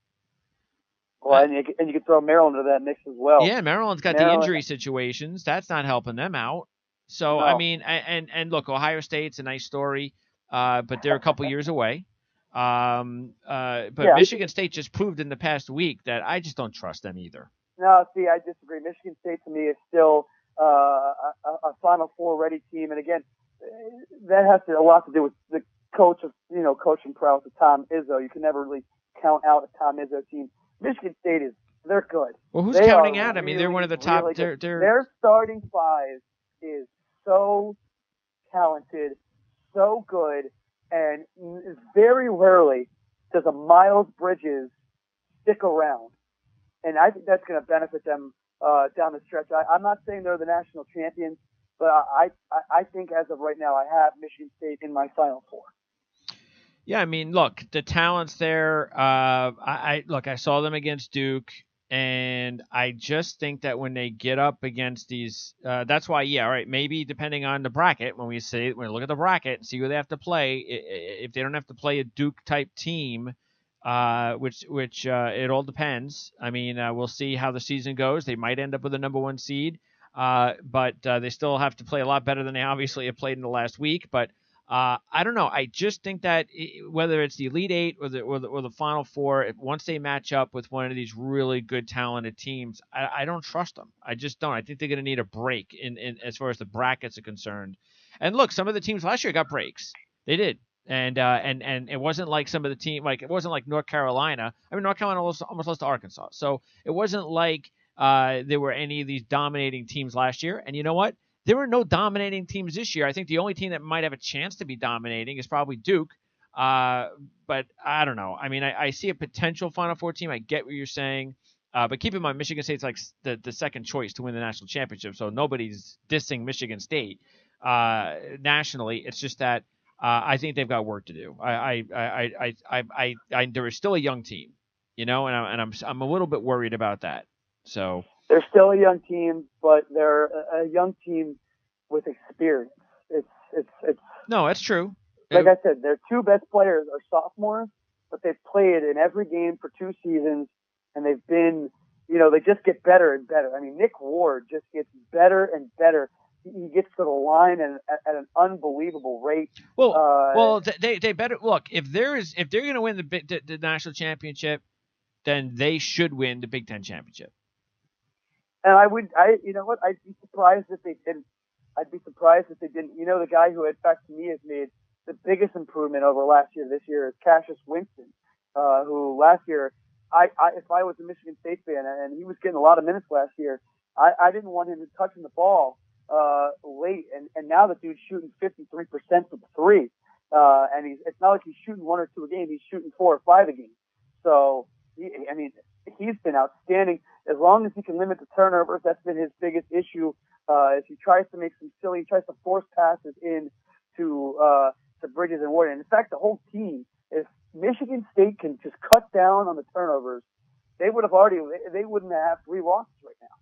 Well, and you could throw Maryland into that mix as well. Yeah, Maryland's got the injury situations. That's not helping them out. So, No. I mean, and look, Ohio State's a nice story, but they're a couple years away. But Yeah. Michigan State just proved in the past week that I just don't trust them either. No, see, I disagree. Michigan State to me is still a Final Four ready team, and again, that has a lot to do with the coaching prowess of Tom Izzo. You can never really count out a Tom Izzo team. Michigan State they're good. Well, who's they counting out? Really, I mean, they're one of the top. Really their starting five is so talented, so good, and very rarely does a Miles Bridges stick around. And I think that's going to benefit them down the stretch. I'm not saying they're the national champions, but I think as of right now, I have Michigan State in my Final Four. Yeah, I mean, look, the talent's there. I saw them against Duke, and I just think that when they get up against these, that's why, yeah, all right, maybe depending on the bracket, when we look at the bracket and see who they have to play, if they don't have to play a Duke type team, which it all depends. I mean, we'll see how the season goes. They might end up with a number one seed, but they still have to play a lot better than they obviously have played in the last week. But I don't know. I just think that whether it's the Elite Eight or the Final Four, once they match up with one of these really good, talented teams, I don't trust them. I just don't. I think they're going to need a break in as far as the brackets are concerned. And look, some of the teams last year got breaks. They did. And it wasn't like some of the team, like it wasn't like North Carolina. I mean, North Carolina almost lost to Arkansas. So it wasn't like there were any of these dominating teams last year. And you know what? There were no dominating teams this year. I think the only team that might have a chance to be dominating is probably Duke. But I don't know. I mean, I see a potential Final Four team. I get what you're saying. But keep in mind, Michigan State's like the second choice to win the national championship. So nobody's dissing Michigan State nationally. It's just that I think they've got work to do. They're still a young team, and I'm a little bit worried about that. So they're still a young team, but they're a young team with experience. It's no, that's true. Like I said, their two best players are sophomores, but they've played in every game for 2 seasons, and they've been, they just get better and better. I mean, Nick Ward just gets better and better. He gets to the line at an unbelievable rate. Well, they better look if they're going to win the national championship, then they should win the Big Ten championship. And you know what? I'd be surprised if they didn't. I'd be surprised if they didn't. The guy who, in fact, to me has made the biggest improvement over last year, this year, is Cassius Winston, who last year, if I was a Michigan State fan and he was getting a lot of minutes last year, I didn't want him touching the ball late, and now the dude's shooting 53% from three, and it's not like he's shooting 1 or 2 a game; he's shooting 4 or 5 a game. So, he's been outstanding. As long as he can limit the turnovers, that's been his biggest issue. If he tries to make he tries to force passes in to Bridges and Ward. And in fact, the whole team, if Michigan State can just cut down on the turnovers, they wouldn't have 3 losses right now.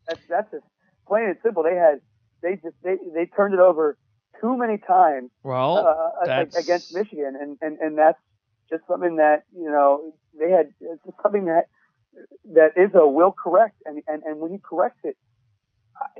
That's just plain and simple. They turned it over too many times. Well, against Michigan, and that's just something that they had. It's just something that Izzo will correct, and when he corrects it,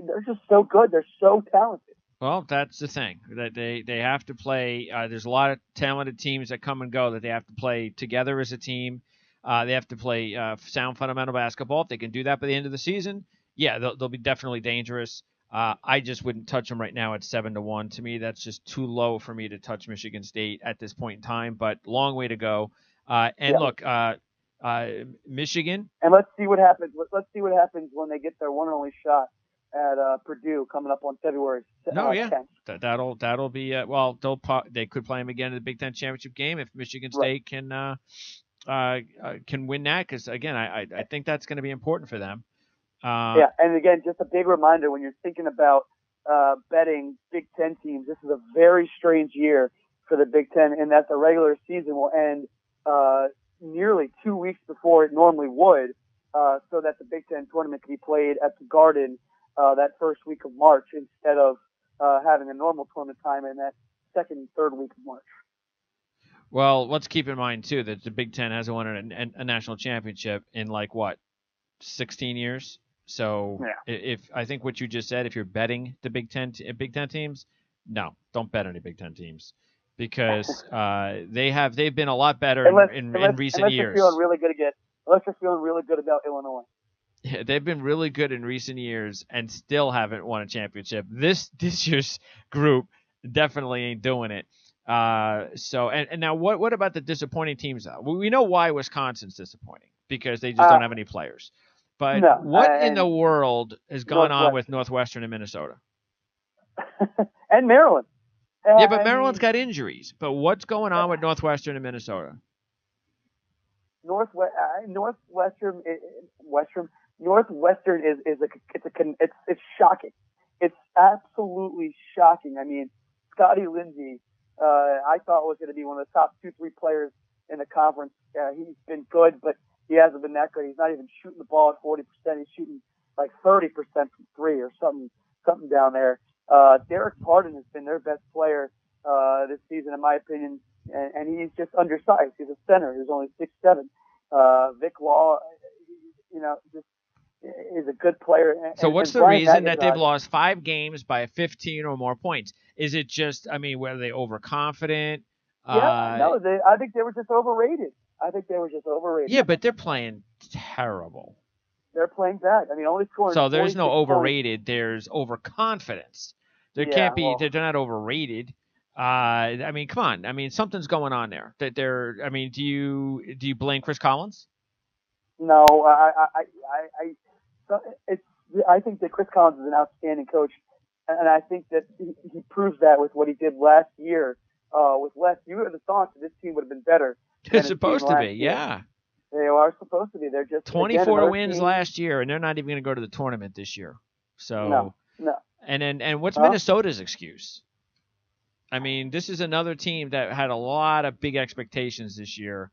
they're just so good. They're so talented. Well, that's the thing that they have to play. There's a lot of talented teams that come and go that they have to play together as a team. They have to play sound fundamental basketball. If they can do that by the end of the season, yeah, they'll be definitely dangerous. I just wouldn't touch them right now at 7-1. To me, that's just too low for me to touch Michigan State at this point in time. But long way to go. Look, Michigan. And let's see what happens. Let's see what happens when they get their one and only shot at Purdue coming up on February 10th. That'll be they could play them again in the Big Ten championship game if Michigan State can win that, because again I think that's going to be important for them. And again, just a big reminder when you're thinking about betting Big Ten teams, this is a very strange year for the Big Ten in that the regular season will end nearly 2 weeks before it normally would, so that the Big Ten tournament can be played at the Garden that first week of March instead of having a normal tournament time in that second and third week of March. Well, let's keep in mind too that the Big Ten hasn't won a national championship in 16 years. So if I think what you just said, if you're betting the Big Ten teams, no, don't bet any Big Ten teams because they've been a lot better in recent years. Unless you're feeling really good about Illinois. Yeah, they've been really good in recent years and still haven't won a championship. This year's group definitely ain't doing it. So now what about the disappointing teams though? We know why Wisconsin's disappointing because they just don't have any players. But what in the world has gone on with Northwestern and Minnesota? And Maryland. Yeah, but Maryland's got injuries. But what's going on with Northwestern and Minnesota? Northwestern it's shocking. It's absolutely shocking. I mean, Scotty Lindsey, I thought was going to be one of the top 2-3 players in the conference. He's been good, but he hasn't been that good. He's not even shooting the ball at 40%. He's shooting like 30% from three or something down there. Derek Pardon has been their best player this season, in my opinion, and he's just undersized. He's a center. He's only 6'7". Vic Law, just is a good player. So what's the reason that they've lost 5 games by 15 or more points? Is it just, were they overconfident? I think they were just overrated. Yeah, but they're playing terrible. They're playing bad. Only scoring. So there's no overrated. There's overconfidence. There can't be. They're not overrated. Come on. Something's going on there. Do you blame Chris Collins? No, I think that Chris Collins is an outstanding coach, and I think that he proves that with what he did last year. You would have thought that this team would have been better. It's supposed to be, yeah. They are supposed to be. They're just 24 wins last year, and they're not even going to go to the tournament this year. So no. And what's Minnesota's excuse? This is another team that had a lot of big expectations this year.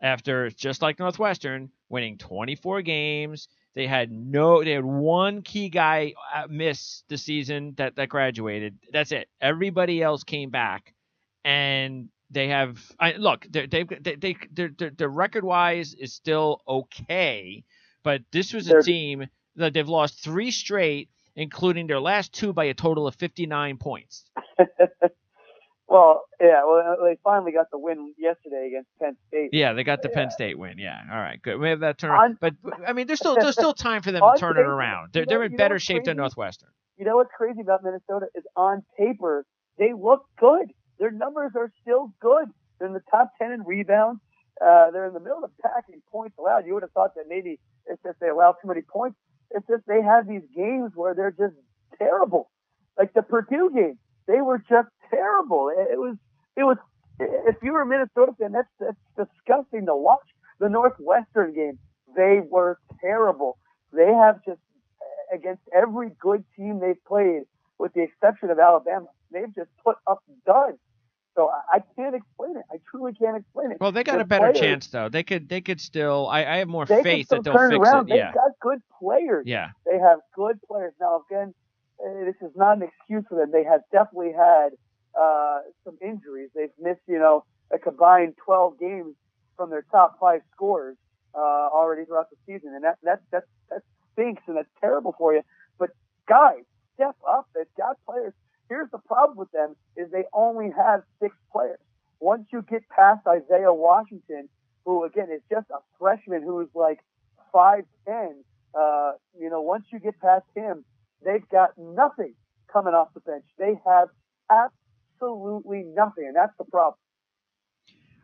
After, just like Northwestern, winning 24 games, they had one key guy miss the season that graduated. That's it. Everybody else came back, and they have their record-wise is still okay, but this was a team that they've lost 3 straight, including their last 2 by a total of 59 points. Well, they finally got the win yesterday against Penn State. Yeah, they got the Penn State win. Yeah, all right, good. We have that turn. But there's still time for them to turn it around. They're in better shape than Northwestern. You know what's crazy about Minnesota is on paper they look good. Their numbers are still good. They're in the top 10 in rebounds. They're in the middle of the pack in points allowed. You would have thought that maybe it's just they allow too many points. It's just they have these games where they're just terrible. Like the Purdue game, they were just terrible. It was. If you were a Minnesota fan, that's disgusting to watch. The Northwestern game, they were terrible. They have just against every good team they've played, with the exception of Alabama, they've just put up duds. So I can't explain it. I truly can't explain it. Well, they got a better chance though. They could still. I have more faith that they'll fix it. They've got good players. Yeah, they have good players. Now again, this is not an excuse for them. They have definitely had some injuries. They've missed, a combined 12 games from their top 5 scorers already throughout the season, and that stinks, and that's terrible for you. But guys, step up. They've got players. Here's the problem with them is they only have 6 players. Once you get past Isaiah Washington, who again is just a freshman who's like 5'10", once you get past him, they've got nothing coming off the bench. They have absolutely nothing, and that's the problem.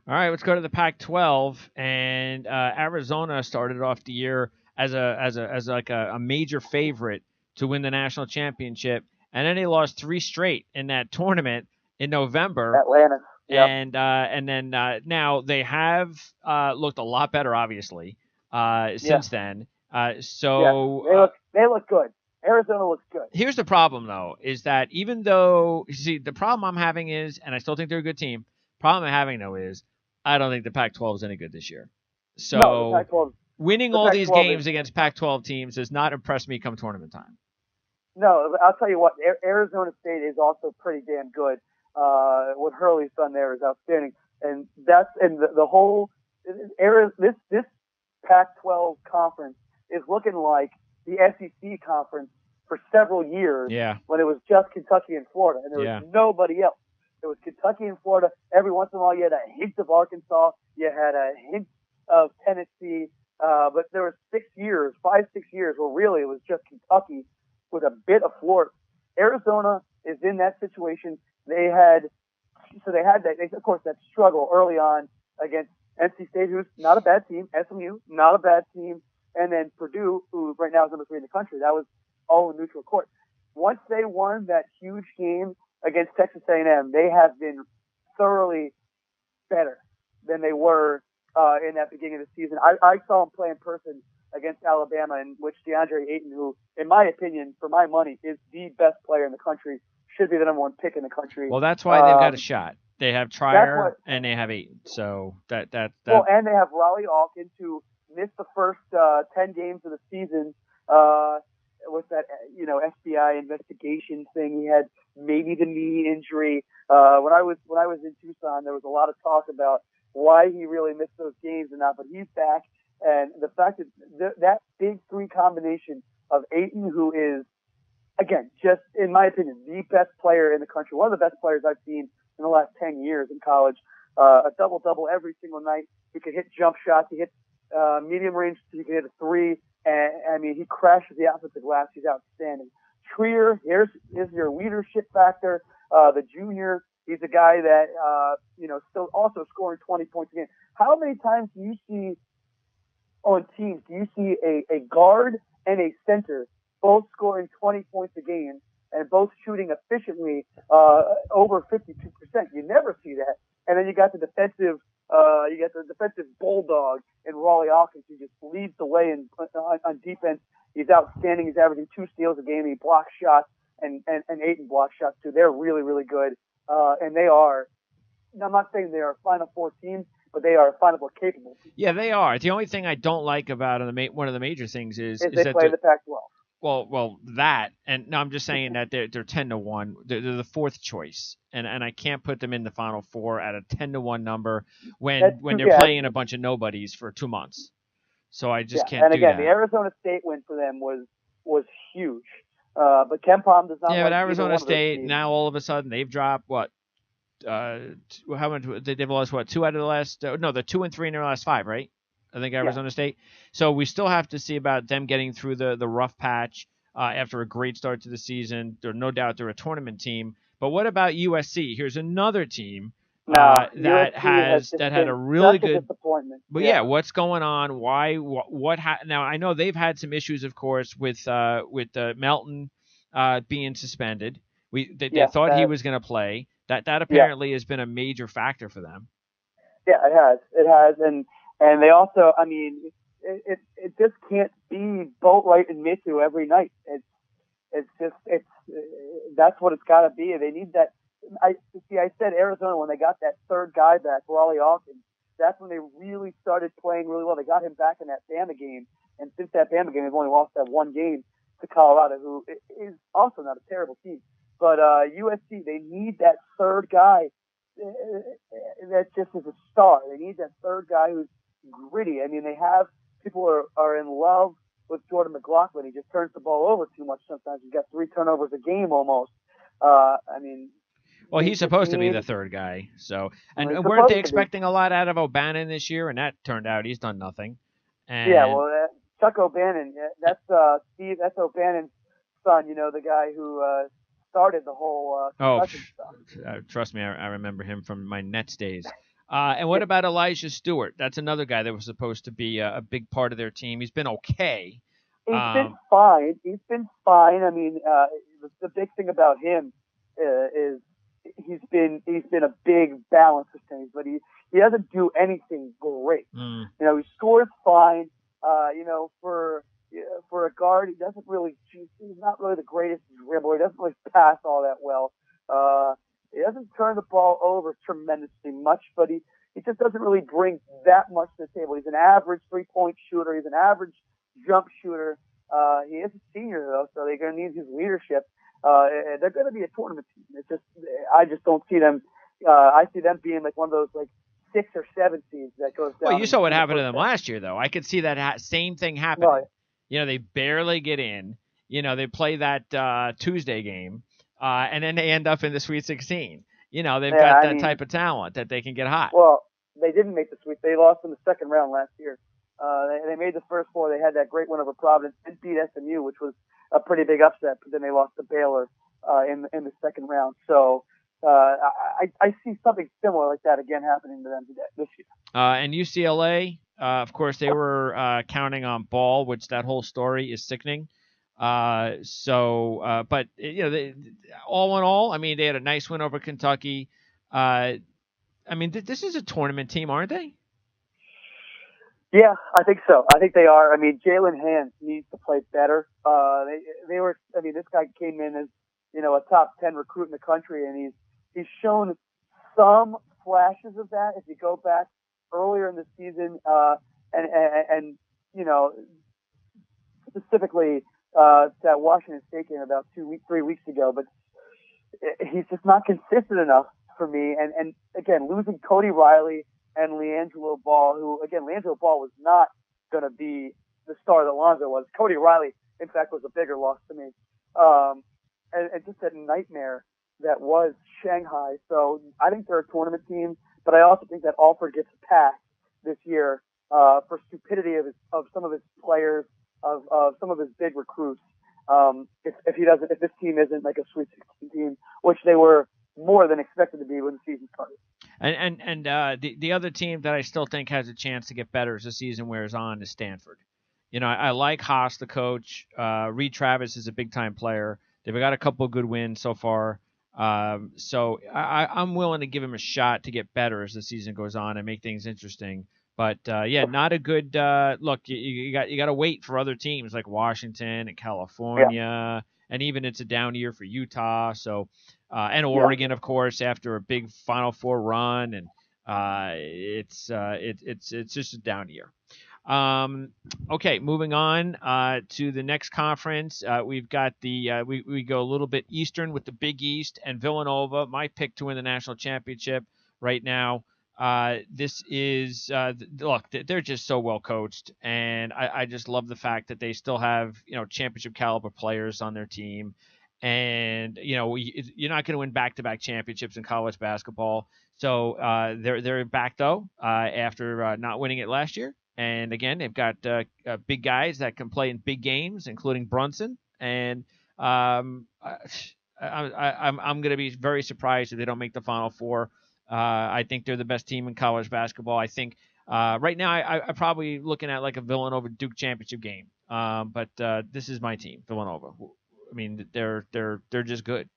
All right, let's go to the Pac-12, and Arizona started off the year as a major favorite to win the national championship, and then they lost 3 straight in that tournament in November. Atlanta. Yep. And then now they have looked a lot better, obviously, since then. They look good. Arizona looks good. Here's the problem, though, is that even though the problem I'm having is, and I still think they're a good team. Problem I'm having though is I don't think the Pac-12 is any good this year. So winning all these games against Pac-12 teams does not impress me come tournament time. No, I'll tell you what. Arizona State is also pretty damn good. What Hurley's done there is outstanding, and the whole this Pac-12 conference is looking like the SEC conference for several years. Yeah. When it was just Kentucky and Florida, and there was nobody else. It was Kentucky and Florida. Every once in a while, you had a hint of Arkansas. You had a hint of Tennessee. But there were 5, 6 years where really it was just Kentucky with a bit of Florida. Arizona is in that situation. They had of course, that struggle early on against NC State, who's not a bad team, SMU, not a bad team, and then Purdue, who right now is number 3 in the country. That was all in neutral court. Once they won that huge game against Texas A&M, they have been thoroughly better than they were in that beginning of the season. I saw them play in person against Alabama, in which DeAndre Ayton, who, in my opinion, for my money, is the best player in the country, should be the number 1 pick in the country. Well, that's why they've got a shot. They have Trier and they have Ayton. So that. Well, and they have Raleigh Hawkins, who missed the first 10 games of the season with that FBI investigation thing. He had maybe the knee injury. When I was in Tucson, there was a lot of talk about why he really missed those games and not, but he's back. And the fact that that big 3 combination of Ayton, who is, again, just in my opinion, the best player in the country, one of the best players I've seen in the last 10 years in college, a double-double every single night. He can hit jump shots. He hits medium range. He can hit a 3. And, I mean, he crashes the offensive glass. He's outstanding. Trier, here's your leadership factor. The junior, he's a guy that, still also scoring 20 points a game. How many times do you see on teams, do you see a guard and a center both scoring 20 points a game and both shooting efficiently over 52%? You never see that. And then you got the defensive bulldog in Raleigh Hawkins, who just leads the way on defense. He's outstanding. He's averaging 2 steals a game. He blocks shots, and Ayton blocks shots too. They're really, really good. And they are, I'm not saying they are a Final Four team, but they are Final Four capable. Yeah, they are. The only thing I don't like about one of the major things is they that play the Pac-12. Well, that, and no, I'm just saying that they're 10-1. They're the 4th choice, and I can't put them in the Final Four at a 10-1 number when they're playing a bunch of nobodies for 2 months. So I just can't do that. And again, the Arizona State win for them was huge. But KenPom does not. Yeah, but Arizona State now all of a sudden they've dropped what? How much? They've lost what? 2 out of the last? No, they're 2 and 3 in their last 5, right? I think Arizona State. So we still have to see about them getting through the rough patch after a great start to the season. There's no doubt they're a tournament team. But what about USC? Here's another team that had a really good disappointment. But yeah, what's going on? Why? Now I know they've had some issues, of course, with Melton being suspended. They thought he was going to play. That apparently has been a major factor for them. Yeah, it has, and they also, I mean, it just can't be Boatwright and Mitu every night. It's that's what it's got to be. They need that. I said Arizona when they got that 3rd guy back, Raleigh Hawkins. That's when they really started playing really well. They got him back in that Bama game, and since that Bama game, they've only lost that 1 game to Colorado, who is also not a terrible team. But USC, they need that 3rd guy that just is a star. They need that 3rd guy who's gritty. I mean, people are in love with Jordan McLaughlin. He just turns the ball over too much sometimes. He's got 3 turnovers a game almost. I mean, well, he's supposed to be the 3rd guy. So, and weren't they expecting a lot out of O'Bannon this year? And that turned out he's done nothing. And Chuck O'Bannon. That's Steve. That's O'Bannon's son. The guy who started the whole stuff. Trust me, I remember him from my Nets days. And what about Elijah Stewart? That's another guy that was supposed to be a big part of their team. He's been okay. He's been fine. I mean, the big thing about him is he's been a big balance of things, but he doesn't do anything great. He scores fine. For a guard, he's not really the greatest dribbler. He doesn't really pass all that well. He doesn't turn the ball over tremendously much, but he just doesn't really bring that much to the table. He's an average 3-point shooter. He's an average jump shooter. He is a senior though, so they're going to need his leadership. They're going to be a tournament team. I just don't see them. I see them being like one of those like 6 or 7 seeds that goes down. Well, you saw what in the happened to first them round. last year, though. I could see that same thing happening. Right. You know, they barely get in. You know, they play that Tuesday game, and then they end up in the Sweet 16. You know, they've got that type of talent that they can get hot. Well, they didn't make the Sweet. They lost in the second round last year. They made the first 4. They had that great win over Providence and beat SMU, which was a pretty big upset. But then they lost to Baylor in the second round. So I see something similar like that again happening to them this year. And UCLA, of course, they were counting on Ball, which that whole story is sickening. But you know, all in all, I mean, they had a nice win over Kentucky. I mean, this is a tournament team, aren't they? Yeah, I think so. I think they are. I mean, Jalen Hands needs to play better. They were. I mean, this guy came in as a top 10 recruit in the country, and he's shown some flashes of that. If you go back earlier in the season, and specifically that Washington State game about 3 weeks ago, but he's just not consistent enough for me. And again, losing Cody Riley and LiAngelo Ball, who, again, LiAngelo Ball was not going to be the star that Lonzo was. Cody Riley, in fact, was a bigger loss to me. And just that nightmare that was Shanghai. So I think they're a tournament team, but I also think that Alford gets a pass this year for stupidity of some of his players, of some of his big recruits. If this team isn't like a Sweet 16 team, which they were more than expected to be when the season started. And the other team that I still think has a chance to get better as the season wears on is Stanford. You know, I like Haas, the coach. Reed Travis is a big-time player. They've got a couple of good wins so far. So I'm willing to give him a shot to get better as the season goes on and make things interesting. But not a good look. You got to wait for other teams like Washington and California, and even it's a down year for Utah. So and Oregon, of course, after a big Final Four run, and it's just a down year. Okay, moving on to the next conference. We've got we go a little bit Eastern with the Big East and Villanova. My pick to win the national championship right now. This is look, they're just so well coached, and I just love the fact that they still have championship caliber players on their team. And you're not going to win back-to-back championships in college basketball, so they're back though after not winning it last year. And again, they've got big guys that can play in big games, including Brunson. And I'm going to be very surprised if they don't make the Final Four. I think they're the best team in college basketball. I think right now I'm probably looking at like a Villanova Duke championship game. But this is my team, Villanova. I mean, they're just good.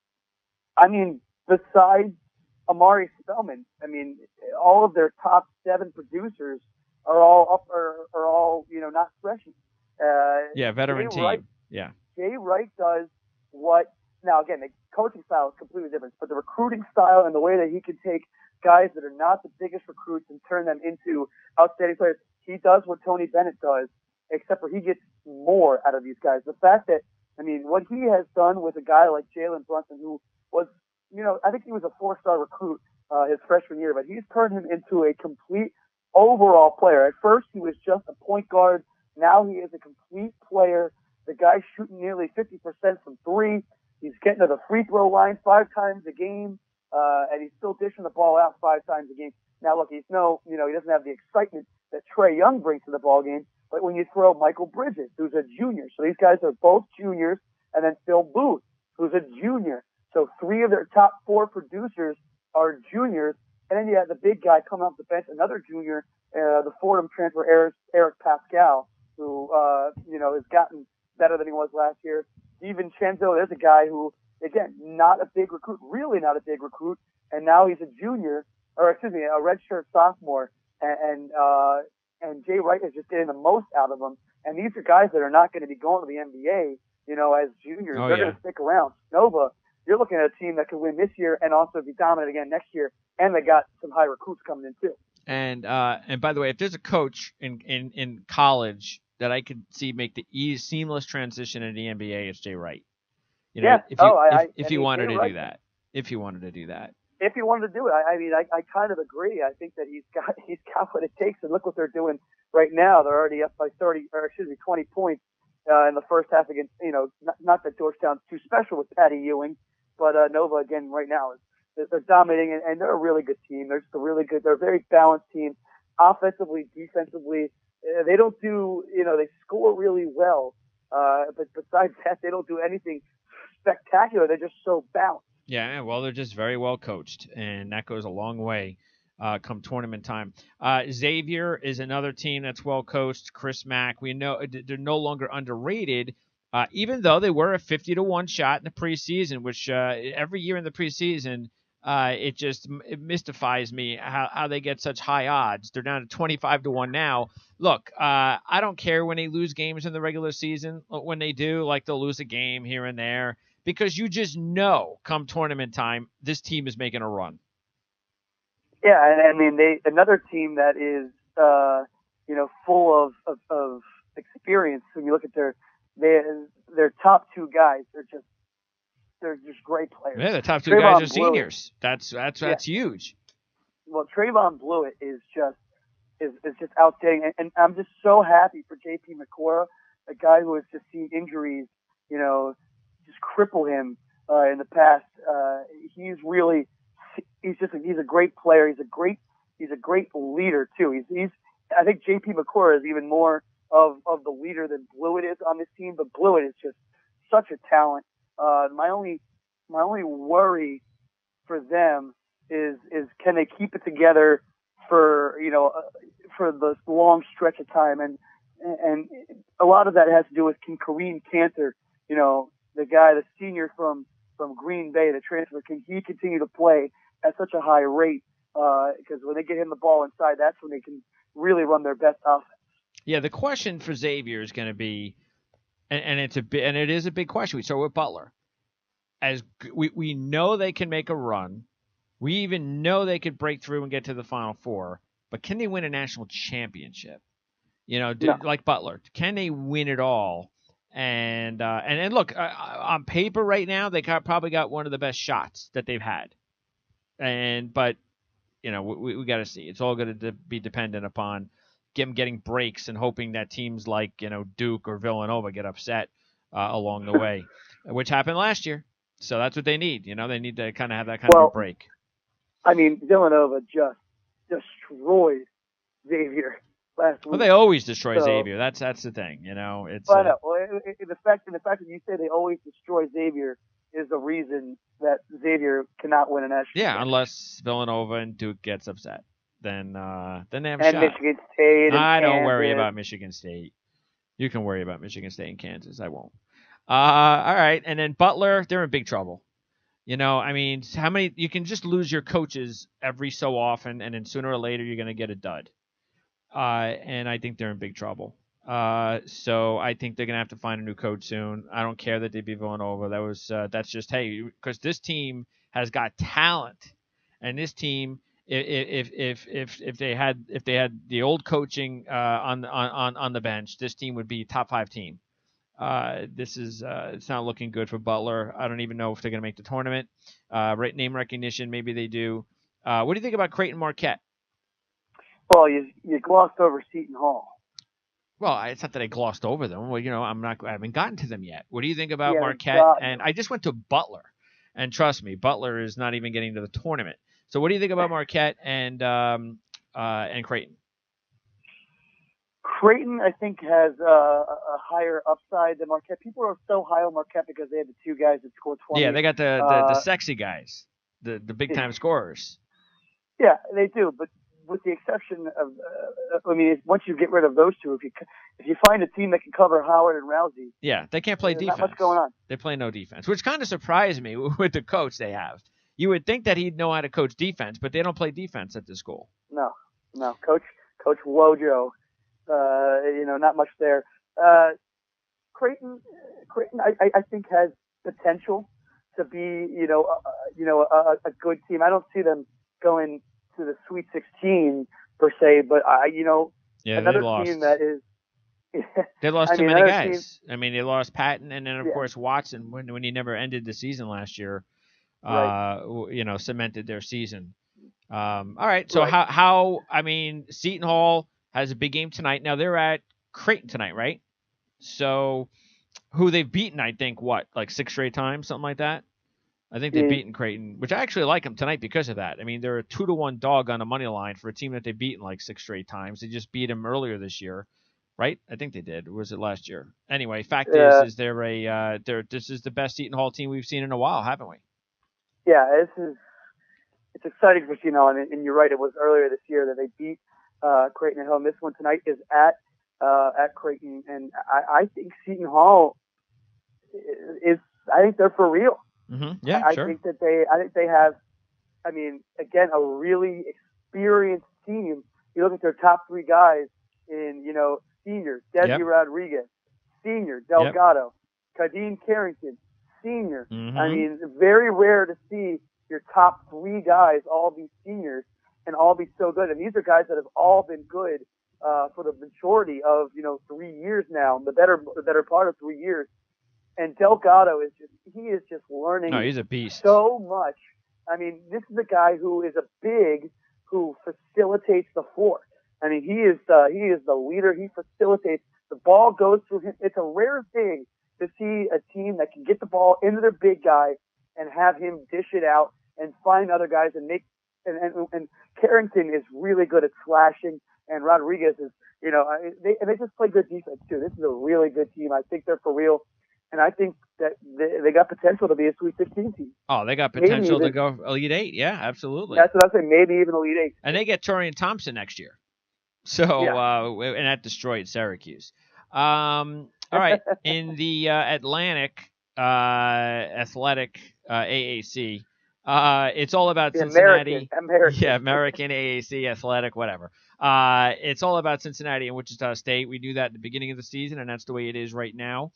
I mean, besides Amari Spellman, I mean, all of their top 7 producers are all not freshmen. Veteran team. Wright, yeah. Jay Wright does what, now again, the coaching style is completely different, but the recruiting style and the way that he can take guys that are not the biggest recruits and turn them into outstanding players, he does what Tony Bennett does, except for he gets more out of these guys. The fact that, I mean, what he has done with a guy like Jalen Brunson, who was, I think he was a 4-star recruit his freshman year, but he's turned him into a complete overall player. At first, he was just a point guard. Now he is a complete player. The guy's shooting nearly 50% from 3. He's getting to the free throw line 5 times a game, and he's still dishing the ball out 5 times a game. Now, look, he doesn't have the excitement that Trae Young brings to the ball game, but when you throw Michael Bridges, who's a junior, so these guys are both juniors, and then Phil Booth, who's a junior. So 3 of their top 4 producers are juniors, and then you have the big guy coming off the bench, another junior, the Fordham transfer, Eric Pascal, who, has gotten better than he was last year. DiVincenzo, there's a guy who, again, not a big recruit, really not a big recruit, and now he's a junior, a redshirt sophomore, and Jay Wright is just getting the most out of them. And these are guys that are not going to be going to the NBA, as juniors. They're going to stick around. Nova, you're looking at a team that could win this year and also be dominant again next year, and they got some high recruits coming in too. And by the way, if there's a coach in college that I could see make the seamless transition into the NBA, it's Jay Wright. You Yeah. know, if I you mean, wanted Jay to Wright, do that, if you wanted to do that. if he wanted to do it, I mean, I kind of agree. I think that he's got what it takes, and look what they're doing right now. They're already up by 20 points in the first half against, not that Georgetown's too special with Patty Ewing, but Nova again right now they're dominating, and they're a really good team. They're just a really good. They're a very balanced team, offensively, defensively. They don't do, they score really well, but besides that, they don't do anything spectacular. They're just so balanced. Yeah, well, they're just very well coached, and that goes a long way come tournament time. Xavier is another team that's well coached. Chris Mack, we know they're no longer underrated, even though they were a 50-1 shot in the preseason, which every year in the preseason, it mystifies me how they get such high odds. They're down to 25-1 now. Look, I don't care when they lose games in the regular season. When they do, like they'll lose a game here and there, because you just know come tournament time, this team is making a run. Yeah, and I mean, another team that is, full of experience. When you look at their top two guys, they're just great players. Yeah, the top two Trayvon guys are seniors. That's huge. Well, Trayvon Blewett is just outstanding, and I'm just so happy for J.P. Macora, a guy who has just seen injuries, just cripple him in the past. He's a great player. He's a great leader too. I think J.P. Macora is even more of the leader than Blewett is on this team, but Blewett is just such a talent. My only worry for them is can they keep it together for the long stretch of time, and a lot of that has to do with can Kareem Cantor, the senior from Green Bay, the transfer, can he continue to play at such a high rate? Because when they get him the ball inside, that's when they can really run their best offense. Yeah, the question for Xavier is going to be, and it is a big question. We start with Butler. As we know they can make a run, we even know they could break through and get to the Final Four. But can they win a national championship? No. Like Butler, can they win it all? And look, on paper right now, they probably got one of the best shots that they've had. But we got to see. It's all going to be dependent upon them getting breaks and hoping that teams like Duke or Villanova get upset along the way, which happened last year. So that's what they need. They need to kind of have that kind of a break. I mean, Villanova just destroyed Xavier last week. Well, they always destroy Xavier. That's the thing. It's. Well, I know. Well, the fact that you say they always destroy Xavier is the reason that Xavier cannot win a national championship. Yeah, unless Villanova and Duke gets upset, then they have a shot. And Michigan State. I don't worry about Michigan State. You can worry about Michigan State and Kansas. I won't. All right, and then Butler, they're in big trouble. I mean, how many? You can just lose your coaches every so often, and then sooner or later you're going to get a dud. And I think they're in big trouble. So I think they're going to have to find a new coach soon. I don't care that they beat Villanova. That's just, hey, because this team has got talent, and this team, if they had the old coaching on the bench, this team would be top 5 team. It's not looking good for Butler. I don't even know if they're going to make the tournament. Name recognition, maybe they do. What do you think about Creighton Marquette? Well, you glossed over Seton Hall. Well, it's not that I glossed over them. Well, I haven't gotten to them yet. What do you think about Marquette? And I just went to Butler, and trust me, Butler is not even getting to the tournament. So, what do you think about Marquette and Creighton? Creighton, I think, has a higher upside than Marquette. People are so high on Marquette because they have the 2 guys that score 20. Yeah, they got the sexy guys, the big time scorers. Yeah, they do, but with the exception of, once you get rid of those 2, if you find a team that can cover Howard and Rousey, yeah, they can't play defense. Not much going on. They play no defense, which kind of surprised me with the coach they have. You would think that he'd know how to coach defense, but they don't play defense at this school. No, Coach Wojo, not much there. Creighton, I think has potential to be, a good team. I don't see them going to the Sweet 16 per se, but another team that is They lost I too mean, many other teams, guys. I mean, they lost Patton and then of yeah, course Watson when he never ended the season last year. right, Cemented their season. All right. So right. how I mean, Seton Hall has a big game tonight. Now they're at Creighton tonight, right? So who they've beaten, I think, what, like 6 straight times, something like that. I think they've Yeah, beaten Creighton, which I actually like them tonight because of that. I mean, they're a 2-1 dog on a money line for a team that they've beaten like 6 straight times. They just beat them earlier this year, right? I think they did. Or was it last year? Anyway, fact is they're this is the best Seton Hall team we've seen in a while, haven't we? yeah. It's exciting for Seton Hall, and you're right. It was earlier this year that they beat Creighton at home. This one tonight is at Creighton, and I think Seton Hall is. I think they're for real. Mm-hmm. Yeah, I sure. think that I think they have. I mean, again, a really experienced team. You look at their top three guys in, senior Desi Yep. Rodriguez, senior Yep. Delgado, Kadeem Carrington, senior. I Mm-hmm. mean, very rare to see your top three guys all be seniors and all be so good. And these are guys that have all been good for the majority of 3 years now, the better part of 3 years. And Delgado is just learning No, he's a beast. so much. I mean, this is a guy who is a big who facilitates the floor. I mean, he is the leader. He facilitates. The ball goes through him. It's a rare thing to see a team that can get the ball into their big guy and have him dish it out and find other guys and make. And Carrington is really good at slashing, and Rodriguez is, they just play good defense too. This is a really good team. I think they're for real. And I think that they got potential to be a Sweet 16 team. Oh, they got potential to go Elite Eight. Yeah, absolutely. That's what I'm saying. Maybe even Elite Eight. And they get Torian Thompson next year. So, and that destroyed Syracuse. All right. In the Atlantic Athletic AAC, it's all about Cincinnati. American. Yeah, American AAC Athletic, whatever. It's all about Cincinnati and Wichita State. We knew that at the beginning of the season, and that's the way it is right now.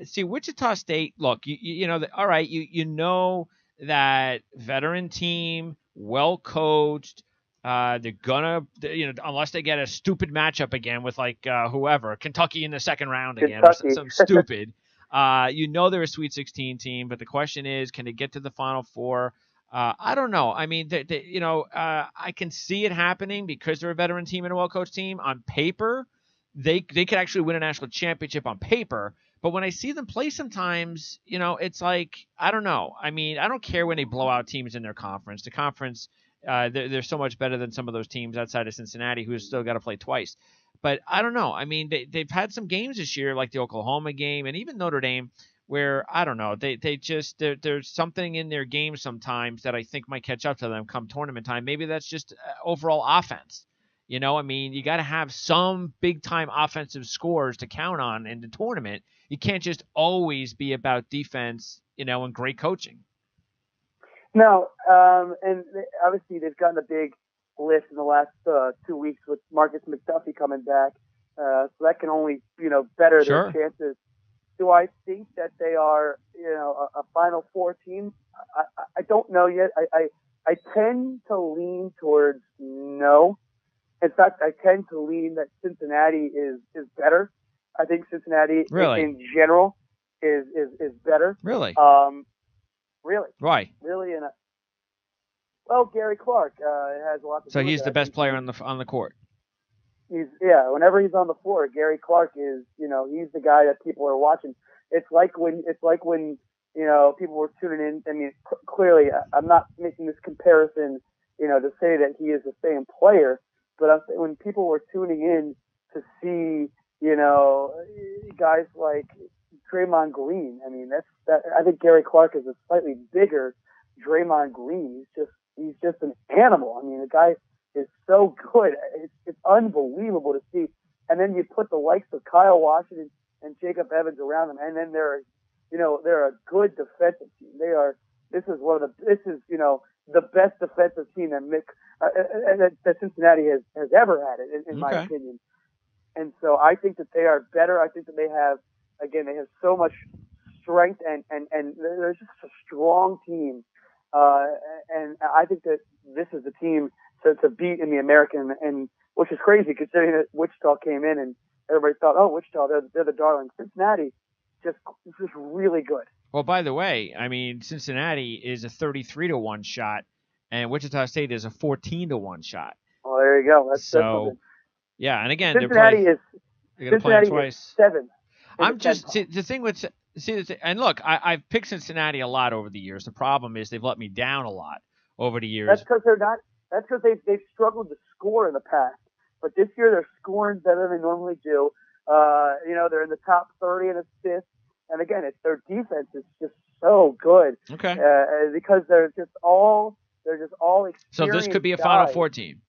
See, Wichita State, look, all right, you know that veteran team, well coached. They're gonna, unless they get a stupid matchup again with like whoever, Kentucky in the second round again, or some stupid. They're a Sweet 16 team, but the question is, can they get to the Final Four? I don't know. I mean, I can see it happening because they're a veteran team and a well-coached team. On paper, they could actually win a national championship on paper. But when I see them play sometimes, it's like, I don't know. I mean, I don't care when they blow out teams in their conference. The conference, they're so much better than some of those teams outside of Cincinnati who's still got to play twice. But I don't know. I mean, they've had some games this year, like the Oklahoma game and even Notre Dame, where I don't know. There's something in their game sometimes that I think might catch up to them come tournament time. Maybe that's just overall offense. I mean, you got to have some big time offensive scores to count on in the tournament. You can't just always be about defense, and great coaching. No, and obviously they've gotten a big lift in the last 2 weeks with Marcus McDuffie coming back, so that can only better their chances. Do I think that they are a Final Four team? I don't know yet. I tend to lean towards no. In fact, I tend to lean that Cincinnati is better. I think Cincinnati in general is better. Really? Really. Why? Really, well, Gary Clark has a lot to do So with he's that. the best player on the court. Whenever he's on the floor, Gary Clark is, he's the guy that people are watching. It's like when people were tuning in. I mean, clearly, I'm not making this comparison, to say that he is the same player, but I'm saying when people were tuning in to see, guys like Draymond Green. I mean, I think Gary Clark is a slightly bigger Draymond Green. He's just an animal. I mean, the guy is so good. It's unbelievable to see. And then you put the likes of Kyle Washington and Jacob Evans around them, and then they're a good defensive team. This is the best defensive team that Cincinnati has ever had it, in my opinion. And so I think that they are better. I think that they have so much strength and they're just a strong team. And I think that this is the team to beat in the American, and which is crazy considering that Wichita came in and everybody thought, oh, Wichita, they're the darling. Cincinnati just really good. Well, by the way, I mean, Cincinnati is a 33-1 shot, and Wichita State is a 14-1 shot. Well, there you go. That's so, yeah, and again, Cincinnati they're going to play twice. Is 7. I'm just the thing with and look, I've picked Cincinnati a lot over the years. The problem is they've let me down a lot over the years. That's because they're not. That's because they've struggled to score in the past. But this year they're scoring better than they normally do. They're in the top 30 in assists. And again, it's their defense is just so good. Okay. Because they're just all experienced. So this could be a guys. Final Four team.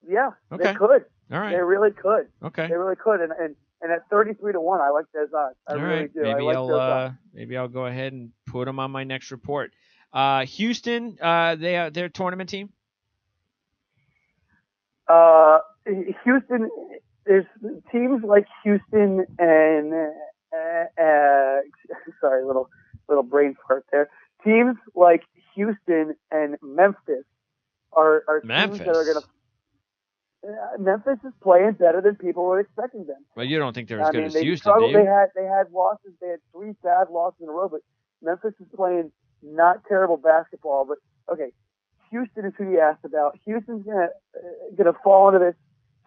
Yeah. Okay. They could. All right. They really could. Okay. They really could. And at 33-1, I like those odds. I really do. Maybe I'll go ahead and put them on my next report. Houston, their tournament team. Houston, there's teams like Houston and sorry, little brain fart there. Teams like Houston and Memphis are teams that are going to. Memphis is playing better than people were expecting them. Well, you don't think they're as good as Houston, struggled. do you? They had losses. They had 3 bad losses in a row, but Memphis is playing not terrible basketball. But okay, Houston is who you asked about. Houston's gonna fall into this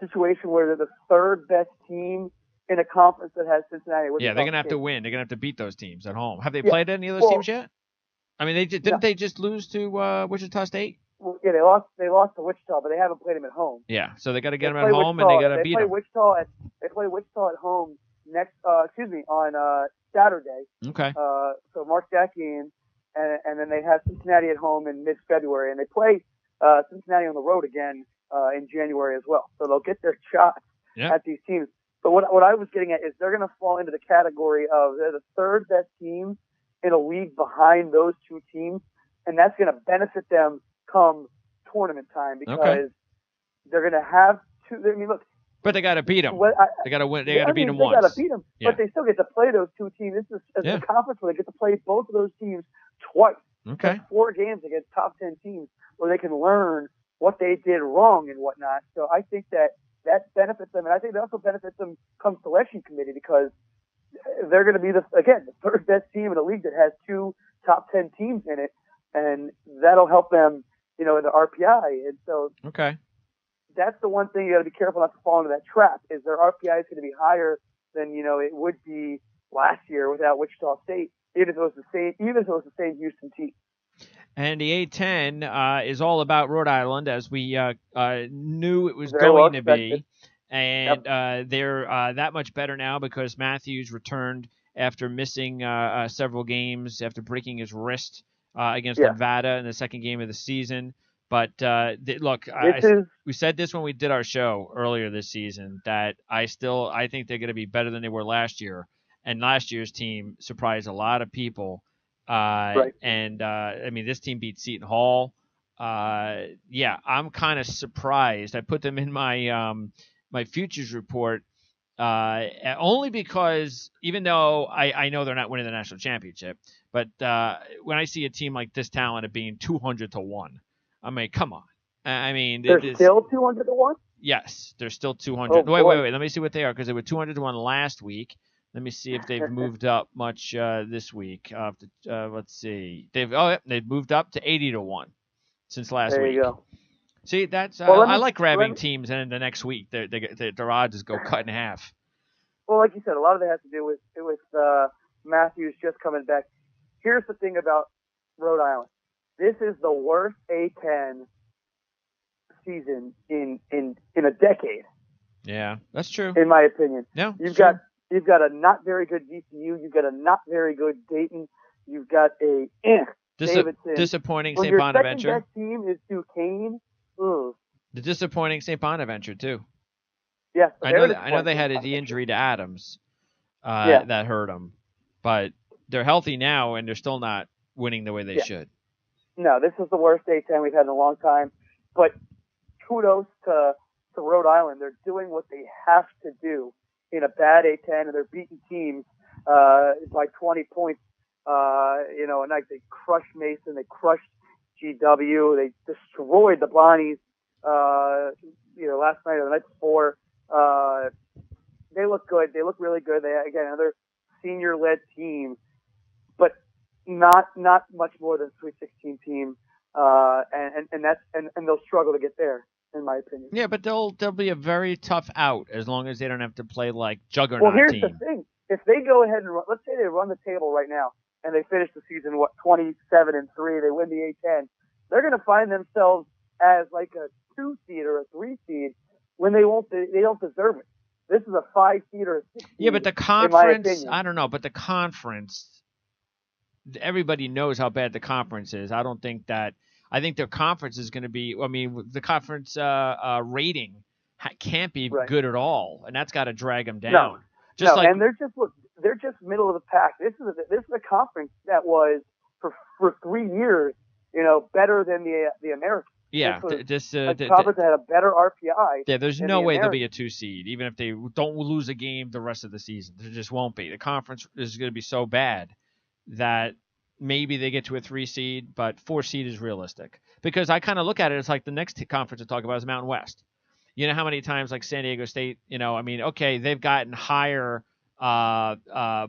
situation where they're the 3rd best team in a conference that has Cincinnati. Yeah, they're gonna have to win. They're gonna have to beat those teams at home. Have they played any of those teams yet? I mean, didn't they just lose to Wichita State? Well, yeah, they lost to Wichita, but they haven't played them at home. Yeah, so they got to get them at home, and they got to beat them. They play Wichita at home on Saturday. Okay. So mark that game, and then they have Cincinnati at home in mid-February, and they play Cincinnati on the road again in January as well. So they'll get their shots at these teams. But what I was getting at is they're going to fall into the category of they're the 3rd best team in a league behind those 2 teams, and that's going to benefit them come tournament time because they're going to have 2. I mean, look. But they got to beat them. They got to win. They got to beat them once. They got to beat them, but they still get to play those 2 teams. This is a conference where they get to play both of those teams twice. Okay. That's 4 games against top 10 teams where they can learn what they did wrong and whatnot. So I think that benefits them, and I think it also benefits them come selection committee because they're going to be the 3rd best team in a league that has 2 top 10 teams in it, and that'll help them. In the RPI, and so that's the one thing you got to be careful not to fall into that trap. Is their RPI is going to be higher than it would be last year without Wichita State, even if it was the same Houston team. And the A10 is all about Rhode Island, as we knew it was going to be, and they're that much better now because Matthews returned after missing several games after breaking his wrist. Against Nevada in the second game of the season. But look, we said this when we did our show earlier this season that I think they're going to be better than they were last year. And last year's team surprised a lot of people. And I mean, this team beat Seton Hall. I'm kind of surprised. I put them in my my futures report only because even though I know they're not winning the national championship. But when I see a team like this talented being 200-1, I mean, come on. I mean, they're still 200-1. Yes, they're still 200. Wait. Let me see what they are because they were 200-1 last week. Let me see if they've moved up much this week. Let's see. They've moved up to 80-1 since last week. There you go. See, that's I like grabbing teams, and in the next week their odds go cut in half. Well, like you said, a lot of it has to do with Matthews just coming back. Here's the thing about Rhode Island. This is the worst A10 season in a decade. Yeah, that's true. In my opinion. No, you've got a not very good VCU. You've got a not very good Dayton. You've got a Davidson. Disappointing St. Bonaventure. Your second best team is Duquesne. Ugh. The disappointing St. Bonaventure too. Yeah, I know they had the injury to Adams that hurt them, but they're healthy now and they're still not winning the way they should. No, this is the worst A10 we've had in a long time. But kudos to Rhode Island. They're doing what they have to do in a bad A10, and they're beating teams by 20 points. A night they crushed Mason, they crushed GW, they destroyed the Bonnies. either last night or the night before. They look good. They look really good. They again another senior-led team, but not much more than a Sweet 16 team. And they'll struggle to get there, in my opinion. Yeah, but they'll be a very tough out as long as they don't have to play like juggernaut Well, here's team. the thing: if they go ahead and let's say they run the table right now and they finish the season 27-3, they win the A10, they're going to find themselves as like a 2 seed or a 3 seed when they don't deserve it. This is a 5 seed or a 6 seed. Yeah, but the conference, I don't know, but the conference, everybody knows how bad the conference is. I think their conference is going to be, I mean, the conference rating can't be good at all, and that's got to drag them down. And they're just middle of the pack. This is a conference that was for 3 years, better than the American. Yeah, this conference that had a better RPI. Yeah, there's no way they'll be a 2 seed, even if they don't lose a game the rest of the season. There just won't be. The conference is going to be so bad that maybe they get to a 3 seed, but 4 seed is realistic. Because I kind of look at it as like the next conference to talk about is Mountain West. You know how many times like San Diego State, okay, they've gotten higher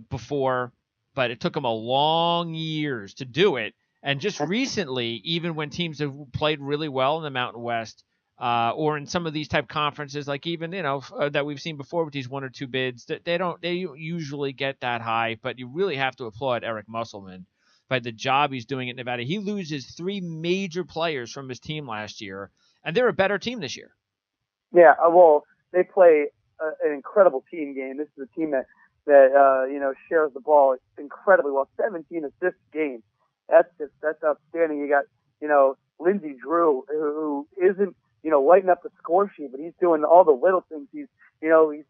before, but it took them a long years to do it. And just recently, even when teams have played really well in the Mountain West, or in some of these type conferences, like even that we've seen before with these 1 or 2 bids, they don't usually get that high. But you really have to applaud Eric Musselman by the job he's doing at Nevada. He loses 3 major players from his team last year, and they're a better team this year. Yeah, well, they play an incredible team game. This is a team that shares the ball incredibly well. 17 assists game. That's outstanding. You got, Lindsey Drew, who isn't, lighting up the score sheet, but he's doing all the little things. He's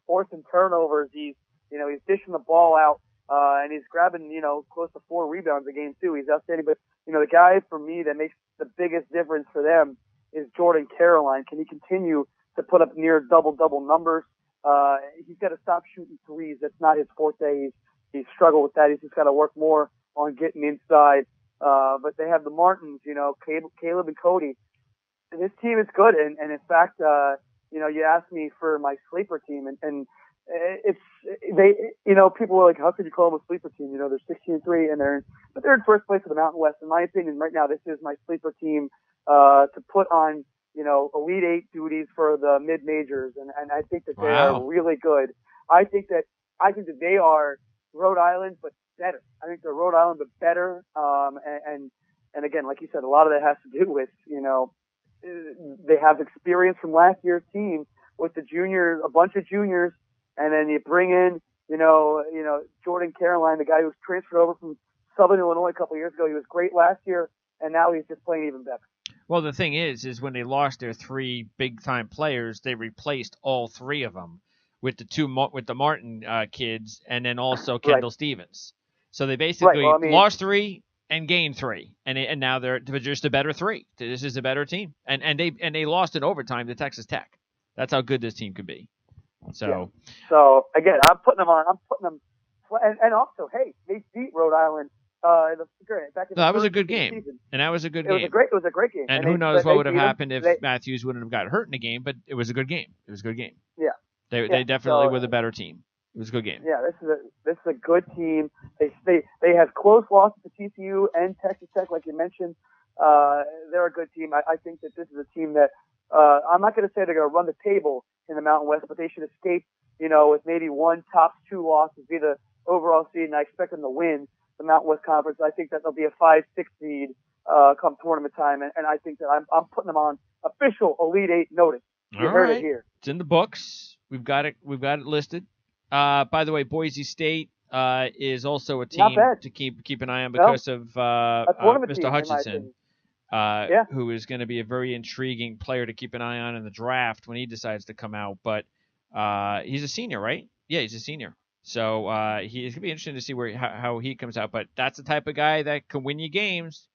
forcing turnovers. He's dishing the ball out, and he's grabbing, close to 4 rebounds a game too. He's outstanding. But, the guy for me that makes the biggest difference for them is Jordan Caroline. Can he continue to put up near double numbers? He's got to stop shooting threes. That's not his forte. He's struggled with that. He's just got to work more on getting inside. But they have the Martins, Caleb and Cody. And this team is good. And in fact, you asked me for my sleeper team, and people were like, how could you call them a sleeper team? They're 16-3 but they're in first place for the Mountain West. In my opinion, right now, this is my sleeper team, to put on, Elite 8 duties for the mid-majors. And I think that they are really good. I think that they are Rhode Island, but better. I think they're Rhode Island, but better. And again, like you said, a lot of that has to do with, they have experience from last year's team with the juniors, a bunch of juniors, and then you bring in, Jordan Caroline, the guy who was transferred over from Southern Illinois a couple of years ago. He was great last year, and now he's just playing even better. Well, the thing is when they lost their 3 big-time players, they replaced all 3 of them with the Martin kids, and then also Kendall Stevens. So they basically lost 3 and gained 3, and now they're just a better 3. This is a better team, and they lost in overtime to Texas Tech. That's how good this team could be. So, yeah. So again, I'm putting them, and also, hey, they beat Rhode Island. That was a good game, season. And that was a good game. It was a great game. And who knows what would have happened if Matthews wouldn't have got hurt in the game? But it was a good game. It was a good game. Yeah. They definitely were the better team. It was a good game. Yeah, this is a good team. They have close losses to TCU and Texas Tech, like you mentioned. They're a good team. I think that this is a team that I'm not going to say they're going to run the table in the Mountain West, but they should escape, with maybe 1 top 2 losses, be the overall seed, and I expect them to win the Mountain West Conference. I think that they'll be a 5-6 seed come tournament time, and I think that I'm putting them on official Elite 8 notice. You heard it here. It's in the books. We've got it listed. By the way, Boise State is also a team to keep an eye on because of Mr. Hutchinson, who is going to be a very intriguing player to keep an eye on in the draft when he decides to come out. But he's a senior, right? Yeah, he's a senior. So it's going to be interesting to see how he comes out. But that's the type of guy that can win you games.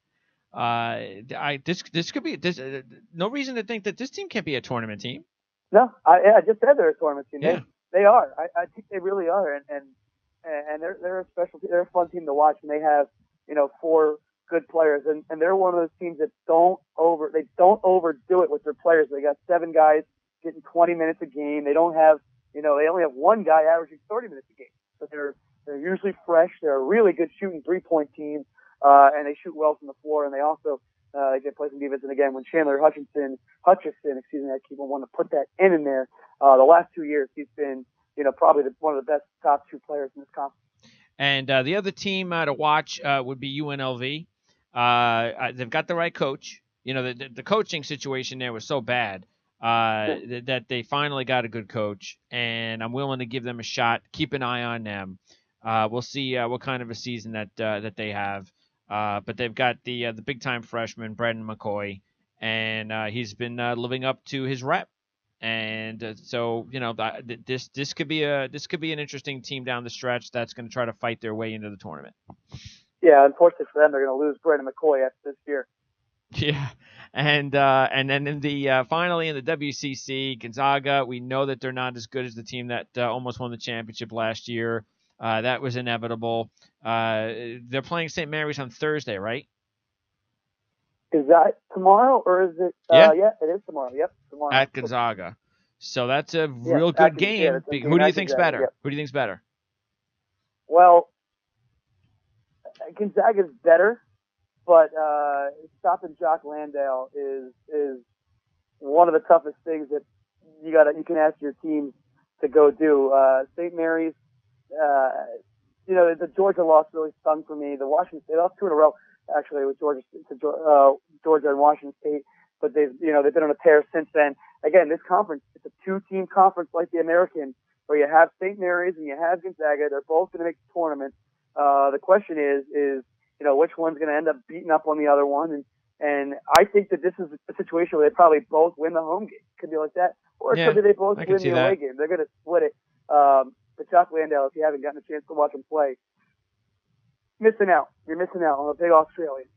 This could be no reason to think that this team can't be a tournament team. No, I just said they're a tournament team. Yeah. They are. I think they really are, and they're a special. They're a fun team to watch, and they have 4 good players, and they're one of those teams that don't overdo it with their players. They got 7 guys getting 20 minutes a game. They don't have, they only have 1 guy averaging 30 minutes a game. So they're usually fresh. They're a really good shooting 3-point team, and they shoot well from the floor. And they also they play some defense. And again, when Chandler Hutchison, I keep wanting to put that in there. The last 2 years, he's been, probably one of the best top 2 players in this conference. And the other team to watch would be UNLV. They've got the right coach. The coaching situation there was so bad that they finally got a good coach, and I'm willing to give them a shot. Keep an eye on them. We'll see what kind of a season that they have. But they've got the big time freshman Brendan McCoy, and he's been living up to his rep. And so this could be an interesting team down the stretch that's going to try to fight their way into the tournament. Yeah, unfortunately for them, they're going to lose Brendan McCoy after this year. Yeah, and then in the finally in the WCC, Gonzaga, we know that they're not as good as the team that almost won the championship last year. That was inevitable. They're playing St. Mary's on Thursday, right? Is that tomorrow or is it? Yeah, it is tomorrow. Yep, tomorrow at Gonzaga. So that's a real good game. Who do you think's better? Yep. Who do you think's better? Well, Gonzaga's better, but stopping Jock Landale is one of the toughest things that you can ask your team to go do. St. Mary's, the Georgia loss really stung for me. The Washington State lost 2 in a row actually with Georgia and Washington State, but they've been on a tear since then. Again, this conference, it's a 2-team conference like the American, where you have St. Mary's and you have Gonzaga. They're both going to make the tournament. The question is which one's going to end up beating up on the other one, and I think that this is a situation where they probably both win the home game. Could be like that, or it could be they both win the away game. They're going to split it. But Jock Landale, if you haven't gotten a chance to watch him play, missing out. You're missing out on a big Australian.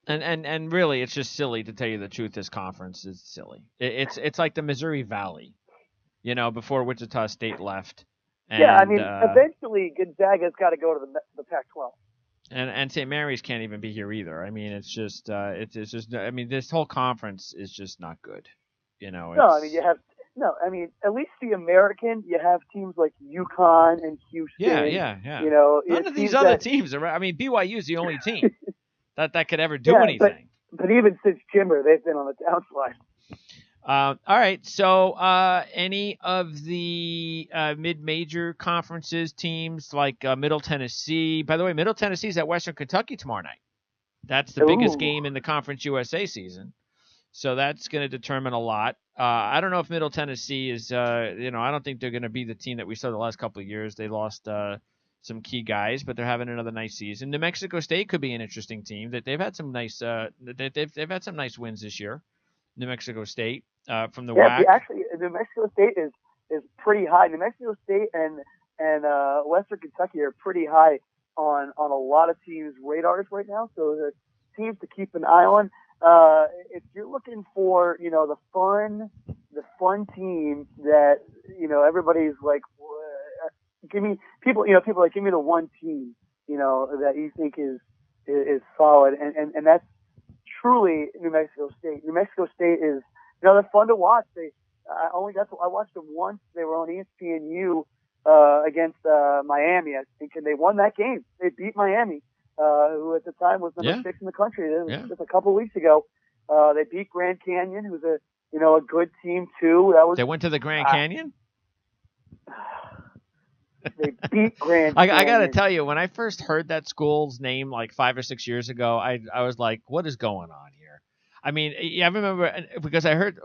And really, it's just silly, to tell you the truth. This conference is silly. It's like the Missouri Valley, before Wichita State left. And, eventually Gonzaga's got to go to the Pac-12. And St. Mary's can't even be here either. I mean, it's just this whole conference is just not good. At least the American, you have teams like UConn and Houston. Yeah. None of these other teams are. I mean, BYU is the only team that could ever do anything. But even since Jimmer, they've been on the downslide. All right. So, any of the mid-major conferences teams like Middle Tennessee? By the way, Middle Tennessee is at Western Kentucky tomorrow night. That's the biggest game in the Conference USA season. So that's going to determine a lot. I don't know if Middle Tennessee is, I don't think they're going to be the team that we saw the last couple of years. They lost some key guys, but they're having another nice season. New Mexico State could be an interesting team. That they've had some nice, they've had some nice wins this year. New Mexico State from the WAC. Actually, New Mexico State is pretty high. New Mexico State and Western Kentucky are pretty high on a lot of teams' radars right now. So the teams to keep an eye on. If you're looking for, the fun team that, everybody's like, give me the one team, that you think is solid. And that's truly New Mexico State. New Mexico State is, they're fun to watch. I watched them once. They were on ESPNU, against, Miami, I think, and they won that game. They beat Miami. Who at the time was number 6 in the country. Just a couple of weeks ago. They beat Grand Canyon, who's a good team too. They went to the Grand Canyon? They beat Grand Canyon. I got to tell you, when I first heard that school's name like 5 or 6 years ago, I was like, what is going on here? I mean, I remember, because I heard,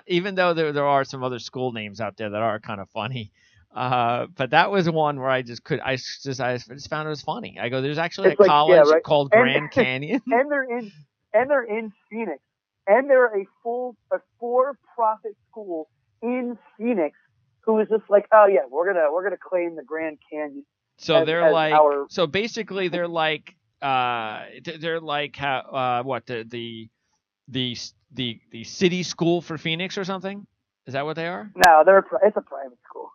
even though there are some other school names out there that are kind of funny, but that was one where I just found it was funny. I go, there's actually a college called Grand Canyon. And they're in Phoenix. And they're a for-profit school in Phoenix who is just like, oh yeah, we're gonna claim the Grand Canyon. So so basically they're like how the city school for Phoenix or something? Is that what they are? No, it's a private school.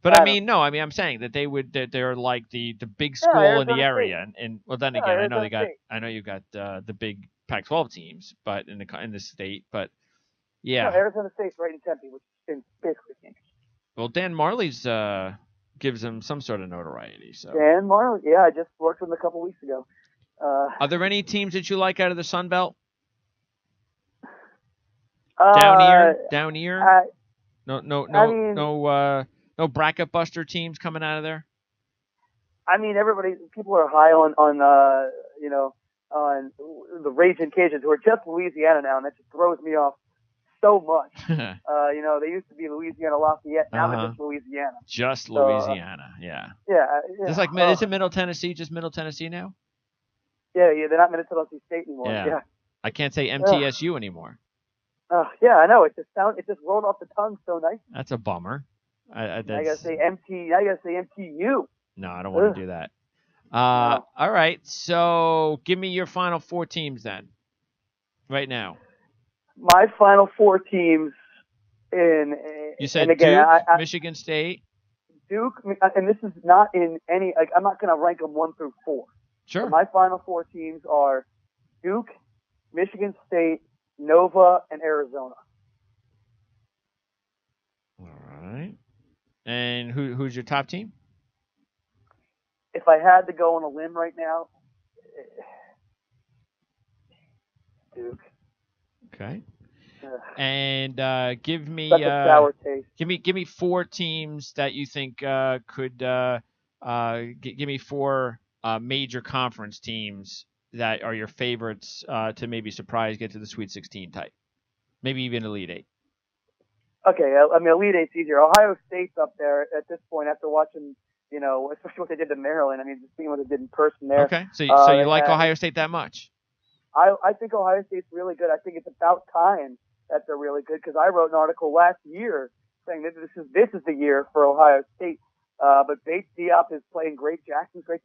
But I Adam. mean, no, I mean, I'm saying that they're like the big Yeah, school in the Arizona State. area, and well, then Yeah, again, Arizona State. I know you got the big Pac-12 teams, but in the state, but No, yeah, Arizona State's right in Tempe, which is basically Phoenix. well, Dan Marley's gives them some sort of notoriety. So, Dan Marley. Yeah, I just worked with him a couple weeks ago. are there any teams that you like out of the Sun Belt? uh, Down here, I, I mean, no bracket buster teams coming out of there. people are high on the Raging Cajuns, who are just Louisiana now, and that just throws me off so much. They used to be Louisiana Lafayette, now they're just Louisiana. Just Louisiana, yeah. Yeah. It's like, is it Middle Tennessee? Just Middle Tennessee now? Yeah, they're not Minnesota State anymore. Yeah. I can't say MTSU anymore. Yeah, I know. It just rolled off the tongue so nice. That's a bummer. I gotta say MTU. No, I don't want to do that. All right, so give me your final 4 teams then, right now. My final 4 teams You said and again, Duke, Michigan State. Duke, and this is not in any. I'm not going to rank them 1 through 4. Sure. So my final 4 teams are Duke, Michigan State, Nova, and Arizona. All right. And who's your top team? If I had to go on a limb right now, Duke. Okay. And give me Such a sour taste. Give me 4 teams that you think could give me 4 major conference teams that are your favorites to maybe surprise get to the Sweet 16 type, maybe even Elite 8. Okay, I mean Elite 8's easier. Ohio State's up there at this point after watching, especially what they did to Maryland. I mean, just seeing what they did in person there. Okay, so you like Ohio State that much? I think Ohio State's really good. I think it's about time that they're really good because I wrote an article last year saying that this is the year for Ohio State. But Bates Diop is playing great. Jackson's great.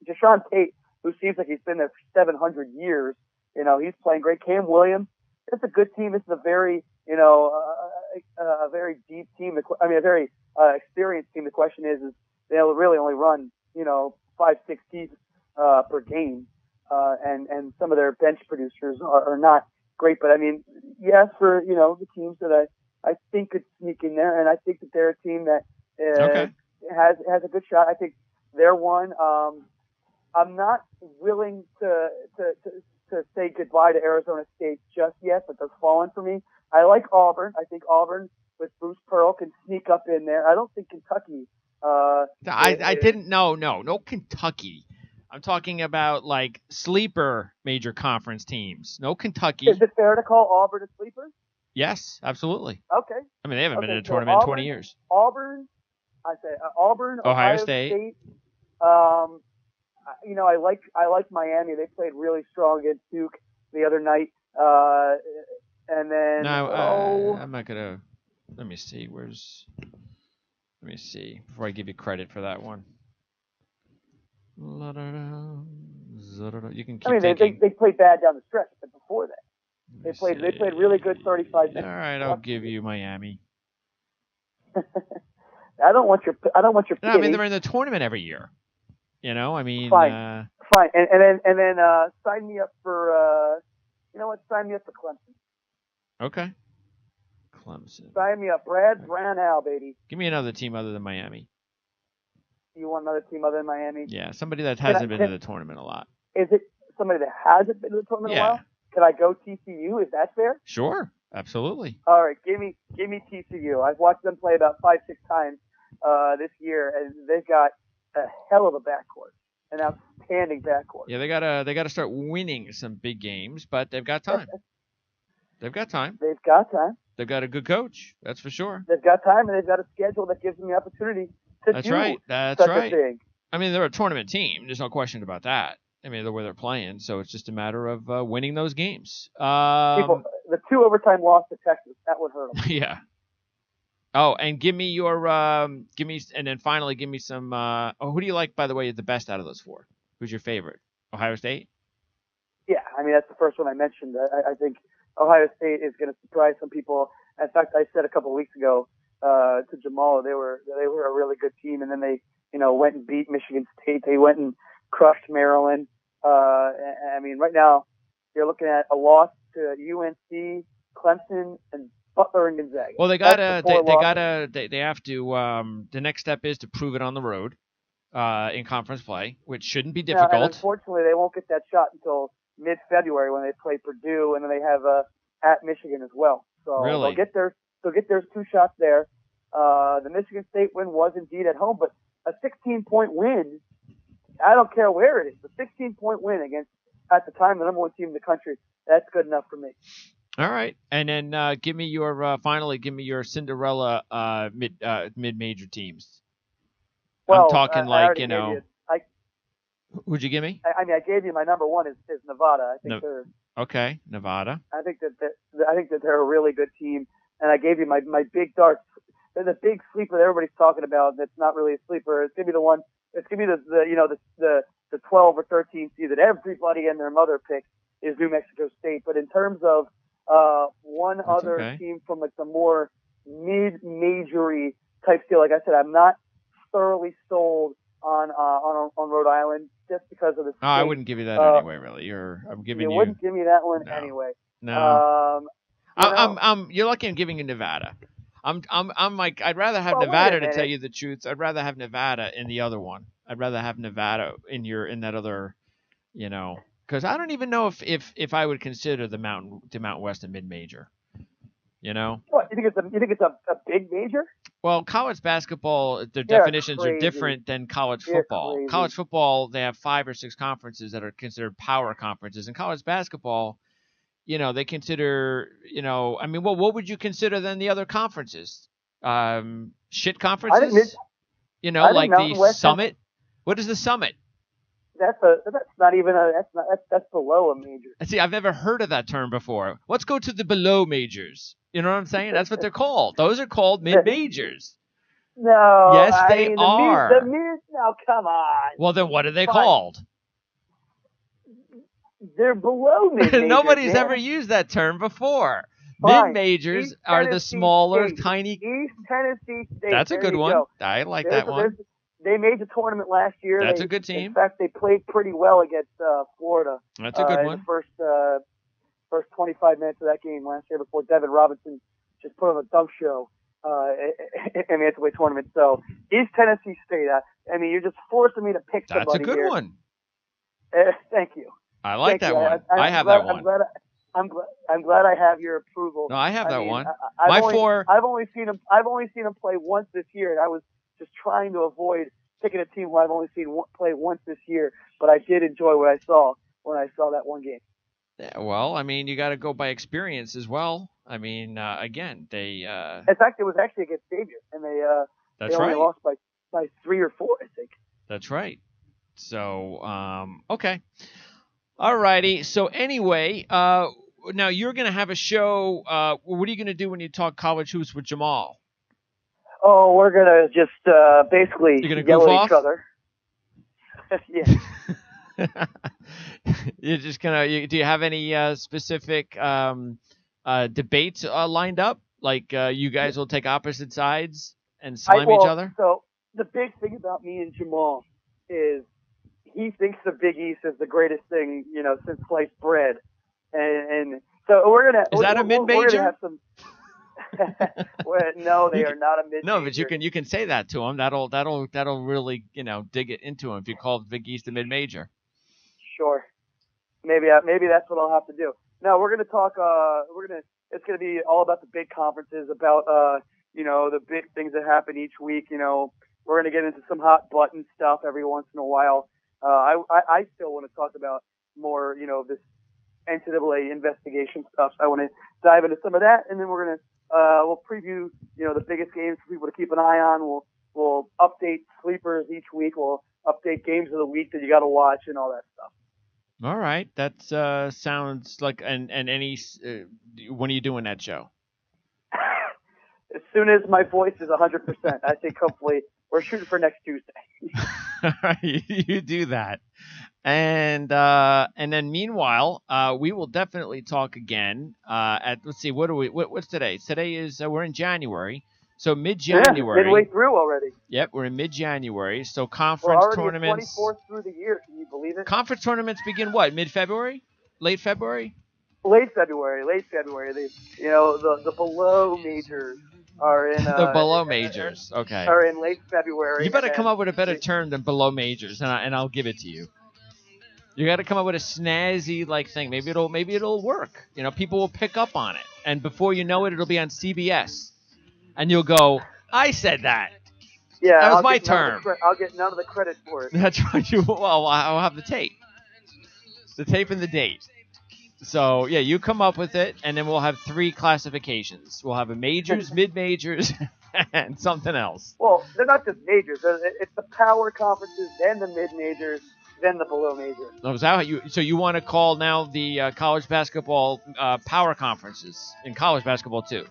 Deshaun Tate, who seems like he's been there for 700 years, he's playing great. Cam Williams, it's a good team. This is a very, a very deep team. I mean, a very experienced team. The question is they'll really only run, 5-6 deep per game. And some of their bench producers are not great, but I mean, yes, for the teams that I think could sneak in there, and I think that they're a team that has a good shot. I think they're one. I'm not willing to say goodbye to Arizona State just yet, but they're falling for me. I like Auburn. I think Auburn with Bruce Pearl can sneak up in there. I don't think Kentucky. I didn't. No, Kentucky. I'm talking about like sleeper major conference teams. No Kentucky. Is it fair to call Auburn a sleeper? Yes, absolutely. Okay. I mean, they haven't been in a tournament in 20 years. Auburn, Ohio State. I like Miami. They played really strong against Duke the other night. And then I'm not gonna. Let me see. Let me see before I give you credit for that one. You can keep thinking. They played bad down the stretch, but before that, they played really good 35 minutes. All right, I'll give you Miami. I don't want your pity. No, I mean they're in the tournament every year. I mean. Fine. And then sign me up for sign me up for Clemson. Okay. Clemson. Sign me up, Brad Brownell, baby. Give me another team other than Miami. You want another team other than Miami? Yeah, somebody that hasn't been to the tournament a lot. Is it somebody that hasn't been to the tournament a while? Can I go TCU? Is that fair? Sure, absolutely. All right, give me TCU. I've watched them play about 5-6 times this year, and they've got a hell of a backcourt, an outstanding backcourt. Yeah, they gotta start winning some big games, but they've got time. They've got time. They've got a good coach, that's for sure. They've got time, and they've got a schedule that gives them the opportunity to That's do right. That's such right. a thing. I mean, they're a tournament team. There's no question about that. I mean, the way they're playing, so it's just a matter of winning those games. The 2 overtime loss to Texas, that would hurt them. Yeah. Oh, and give me some. Who do you like, by the way, the best out of those 4? Who's your favorite? Ohio State? Yeah, I mean, that's the first one I mentioned. I think Ohio State is going to surprise some people. In fact, I said a couple of weeks ago to Jamal. They were a really good team, and then they went and beat Michigan State. They went and crushed Maryland. I mean, right now you're looking at a loss to UNC, Clemson, and Butler and Gonzaga. Well, they have to. The next step is to prove it on the road, in conference play, which shouldn't be difficult. And unfortunately, they won't get that shot until mid-February when they play Purdue, and then they have at Michigan as well. So really? they'll get their 2 shots there. The Michigan State win was indeed at home, but a 16-point win, I don't care where it is, a 16-point win against, at the time, the number 1 team in the country, that's good enough for me. All right. And then give me your Cinderella mid-major teams. Well, I'm talking who'd you give me? I gave you my number 1 is Nevada. I think they're okay, Nevada. I think that they're a really good team, and I gave you my big darts. They're the big sleeper that everybody's talking about. That's not really a sleeper. It's gonna be the one. It's gonna be the 12 or 13 seed that everybody and their mother picks is New Mexico State. But in terms of one other team from like the more mid-majory type deal, like I said, I'm not thoroughly sold on Rhode Island just because of the state. I wouldn't give you that anyway. Really, I'm giving you. You wouldn't give me that one anyway. No. You're lucky I'm giving you Nevada. I'm like, I'd rather have Nevada, to tell you the truth. I'd rather have Nevada in the other one. I'd rather have Nevada in that other, because I don't even know if I would consider the Mountain West a mid-major. What, you think it's a big major? Well, college basketball, their definitions are different than college football. College football, they have 5 or 6 conferences that are considered power conferences. In college basketball, they consider, what would you consider then the other conferences? Shit conferences? Like the West Summit? What is the Summit? That's not even that's below a major. See, I've never heard of that term before. Let's go to the below majors. You know what I'm saying? That's what they're called. Those are called mid-majors. No. Yes, they are. Now, come on. Well, then what are they called? They're below mid-majors. Nobody's ever used that term before. Mid-majors are the smaller, tiny. East Tennessee State. That's a good one. Go. I like that one. They made the tournament last year. That's a good team. In fact, they played pretty well against Florida. That's a good one. The first 25 minutes of that game last year before Devin Robinson just put on a dunk show in the NCAA tournament. So East Tennessee State. You're just forcing me to pick somebody. That's a good one. Thank you. I like that one. I have that one. I'm glad I have your approval. No, I have that one. I've only seen him play once this year, and I was just trying to avoid picking a team who I've only seen play once this year. But I did enjoy what I saw when I saw that one game. Yeah, well, you got to go by experience as well. Again, they. In fact, it was actually against Xavier, and they only lost by 3 or 4, I think. That's right. So, okay. All righty. So anyway, now you're going to have a show. What are you going to do when you talk college hoops with Jamal? Oh, we're going to just basically yell at each other. Yeah. You're just going to. Do you have any specific debates lined up? Like you guys will take opposite sides and slime each other? So the big thing about me and Jamal is he thinks the Big East is the greatest thing, since sliced bread, and so we're gonna. Is that a mid-major? We're gonna have some. No, they are not a mid-major. No, but you can say that to him. That'll really dig it into him if you call Big East a mid-major. Sure, maybe that's what I'll have to do. No, we're gonna talk. It's gonna be all about the big conferences, about the big things that happen each week. We're gonna get into some hot button stuff every once in a while. I still want to talk about more, this NCAA investigation stuff. So I want to dive into some of that, and then we'll preview, the biggest games for people to keep an eye on. We'll update sleepers each week. We'll update games of the week that you got to watch and all that stuff. All right, that sounds like and any. When are you doing that show? As soon as my voice is 100%, I think hopefully we're shooting for next Tuesday. All right, you do that, and then meanwhile, we will definitely talk again. Let's see, what's today? Today is we're in January, So mid-January. Midway through already. Yep, we're in mid-January. So We're conference already tournaments. 24th through the year. Can you believe it? Conference tournaments begin what? Mid-February? Late February? Late February. They, the below majors are in The below majors. Okay. Are in late February. You better come up with a better term than below majors, and I'll give it to you. You got to come up with a snazzy thing. Maybe it'll work. People will pick up on it, and before you know it, it'll be on CBS, and you'll go, "I said that." Yeah, that was my term. I'll get none of the credit for it. That's right. Well, I'll have the tape and the date. So yeah, you come up with it, and then we'll have 3 classifications. We'll have a majors, mid-majors, and something else. Well, they're not just majors. It's the power conferences, then the mid-majors, then the below majors. Oh, is that so you want to call now the college basketball power conferences in college basketball too?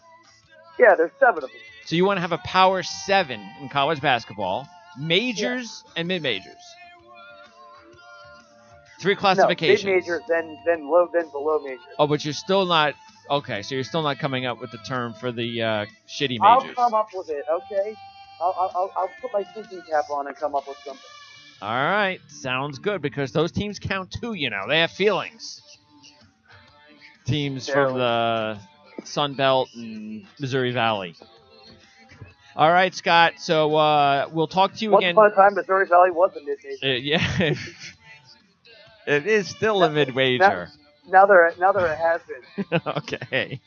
Yeah, there's 7 of them. So you want to have a power 7 in college basketball, majors and mid-majors. 3 classifications. No, mid-majors, then below majors. Oh, but you're still not okay. So you're still not coming up with the term for the shitty majors. I'll come up with it. Okay. I'll put my thinking cap on and come up with something. All right, sounds good because those teams count too. They have feelings. Teams from the Sun Belt and Missouri Valley. All right, Scott. So we'll talk to you again. Once upon a time, Missouri Valley was a mid-major. Yeah, it is still a mid-major. Now there has been. Okay.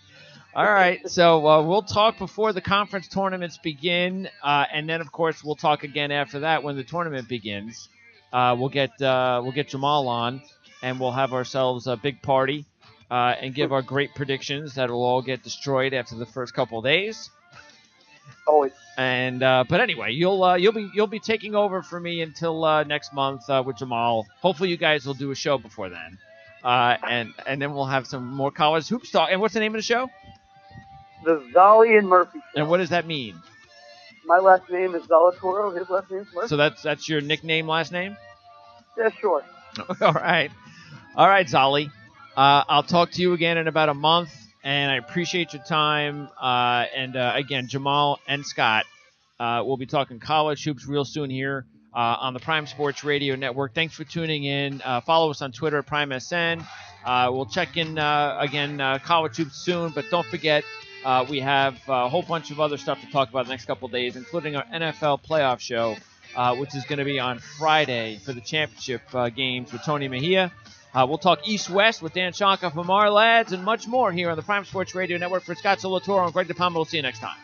All right. So we'll talk before the conference tournaments begin, and then of course we'll talk again after that when the tournament begins. We'll get Jamal on, and we'll have ourselves a big party and give our great predictions that will all get destroyed after the first couple of days. Always. And but anyway, you'll be taking over for me until next month with Jamal. Hopefully, you guys will do a show before then, and then we'll have some more college hoops talk. And what's the name of the show? The Zolly and Murphy Show. And what does that mean? My last name is Zolatoro. His last name is Murphy. So that's your nickname, last name? Yeah, sure. All right, Zolly. I'll talk to you again in about a month, and I appreciate your time. And again, Jamal and Scott will be talking college hoops real soon here on the Prime Sports Radio Network. Thanks for tuning in. Follow us on Twitter at PrimeSN. We'll check in again college hoops soon, but don't forget. We have a whole bunch of other stuff to talk about the next couple of days, including our NFL playoff show, which is going to be on Friday for the championship games with Tony Mejia. We'll talk East-West with Dan Shanka from our lads and much more here on the Prime Sports Radio Network. For Scott Solatoro and Greg DePalma, we'll see you next time.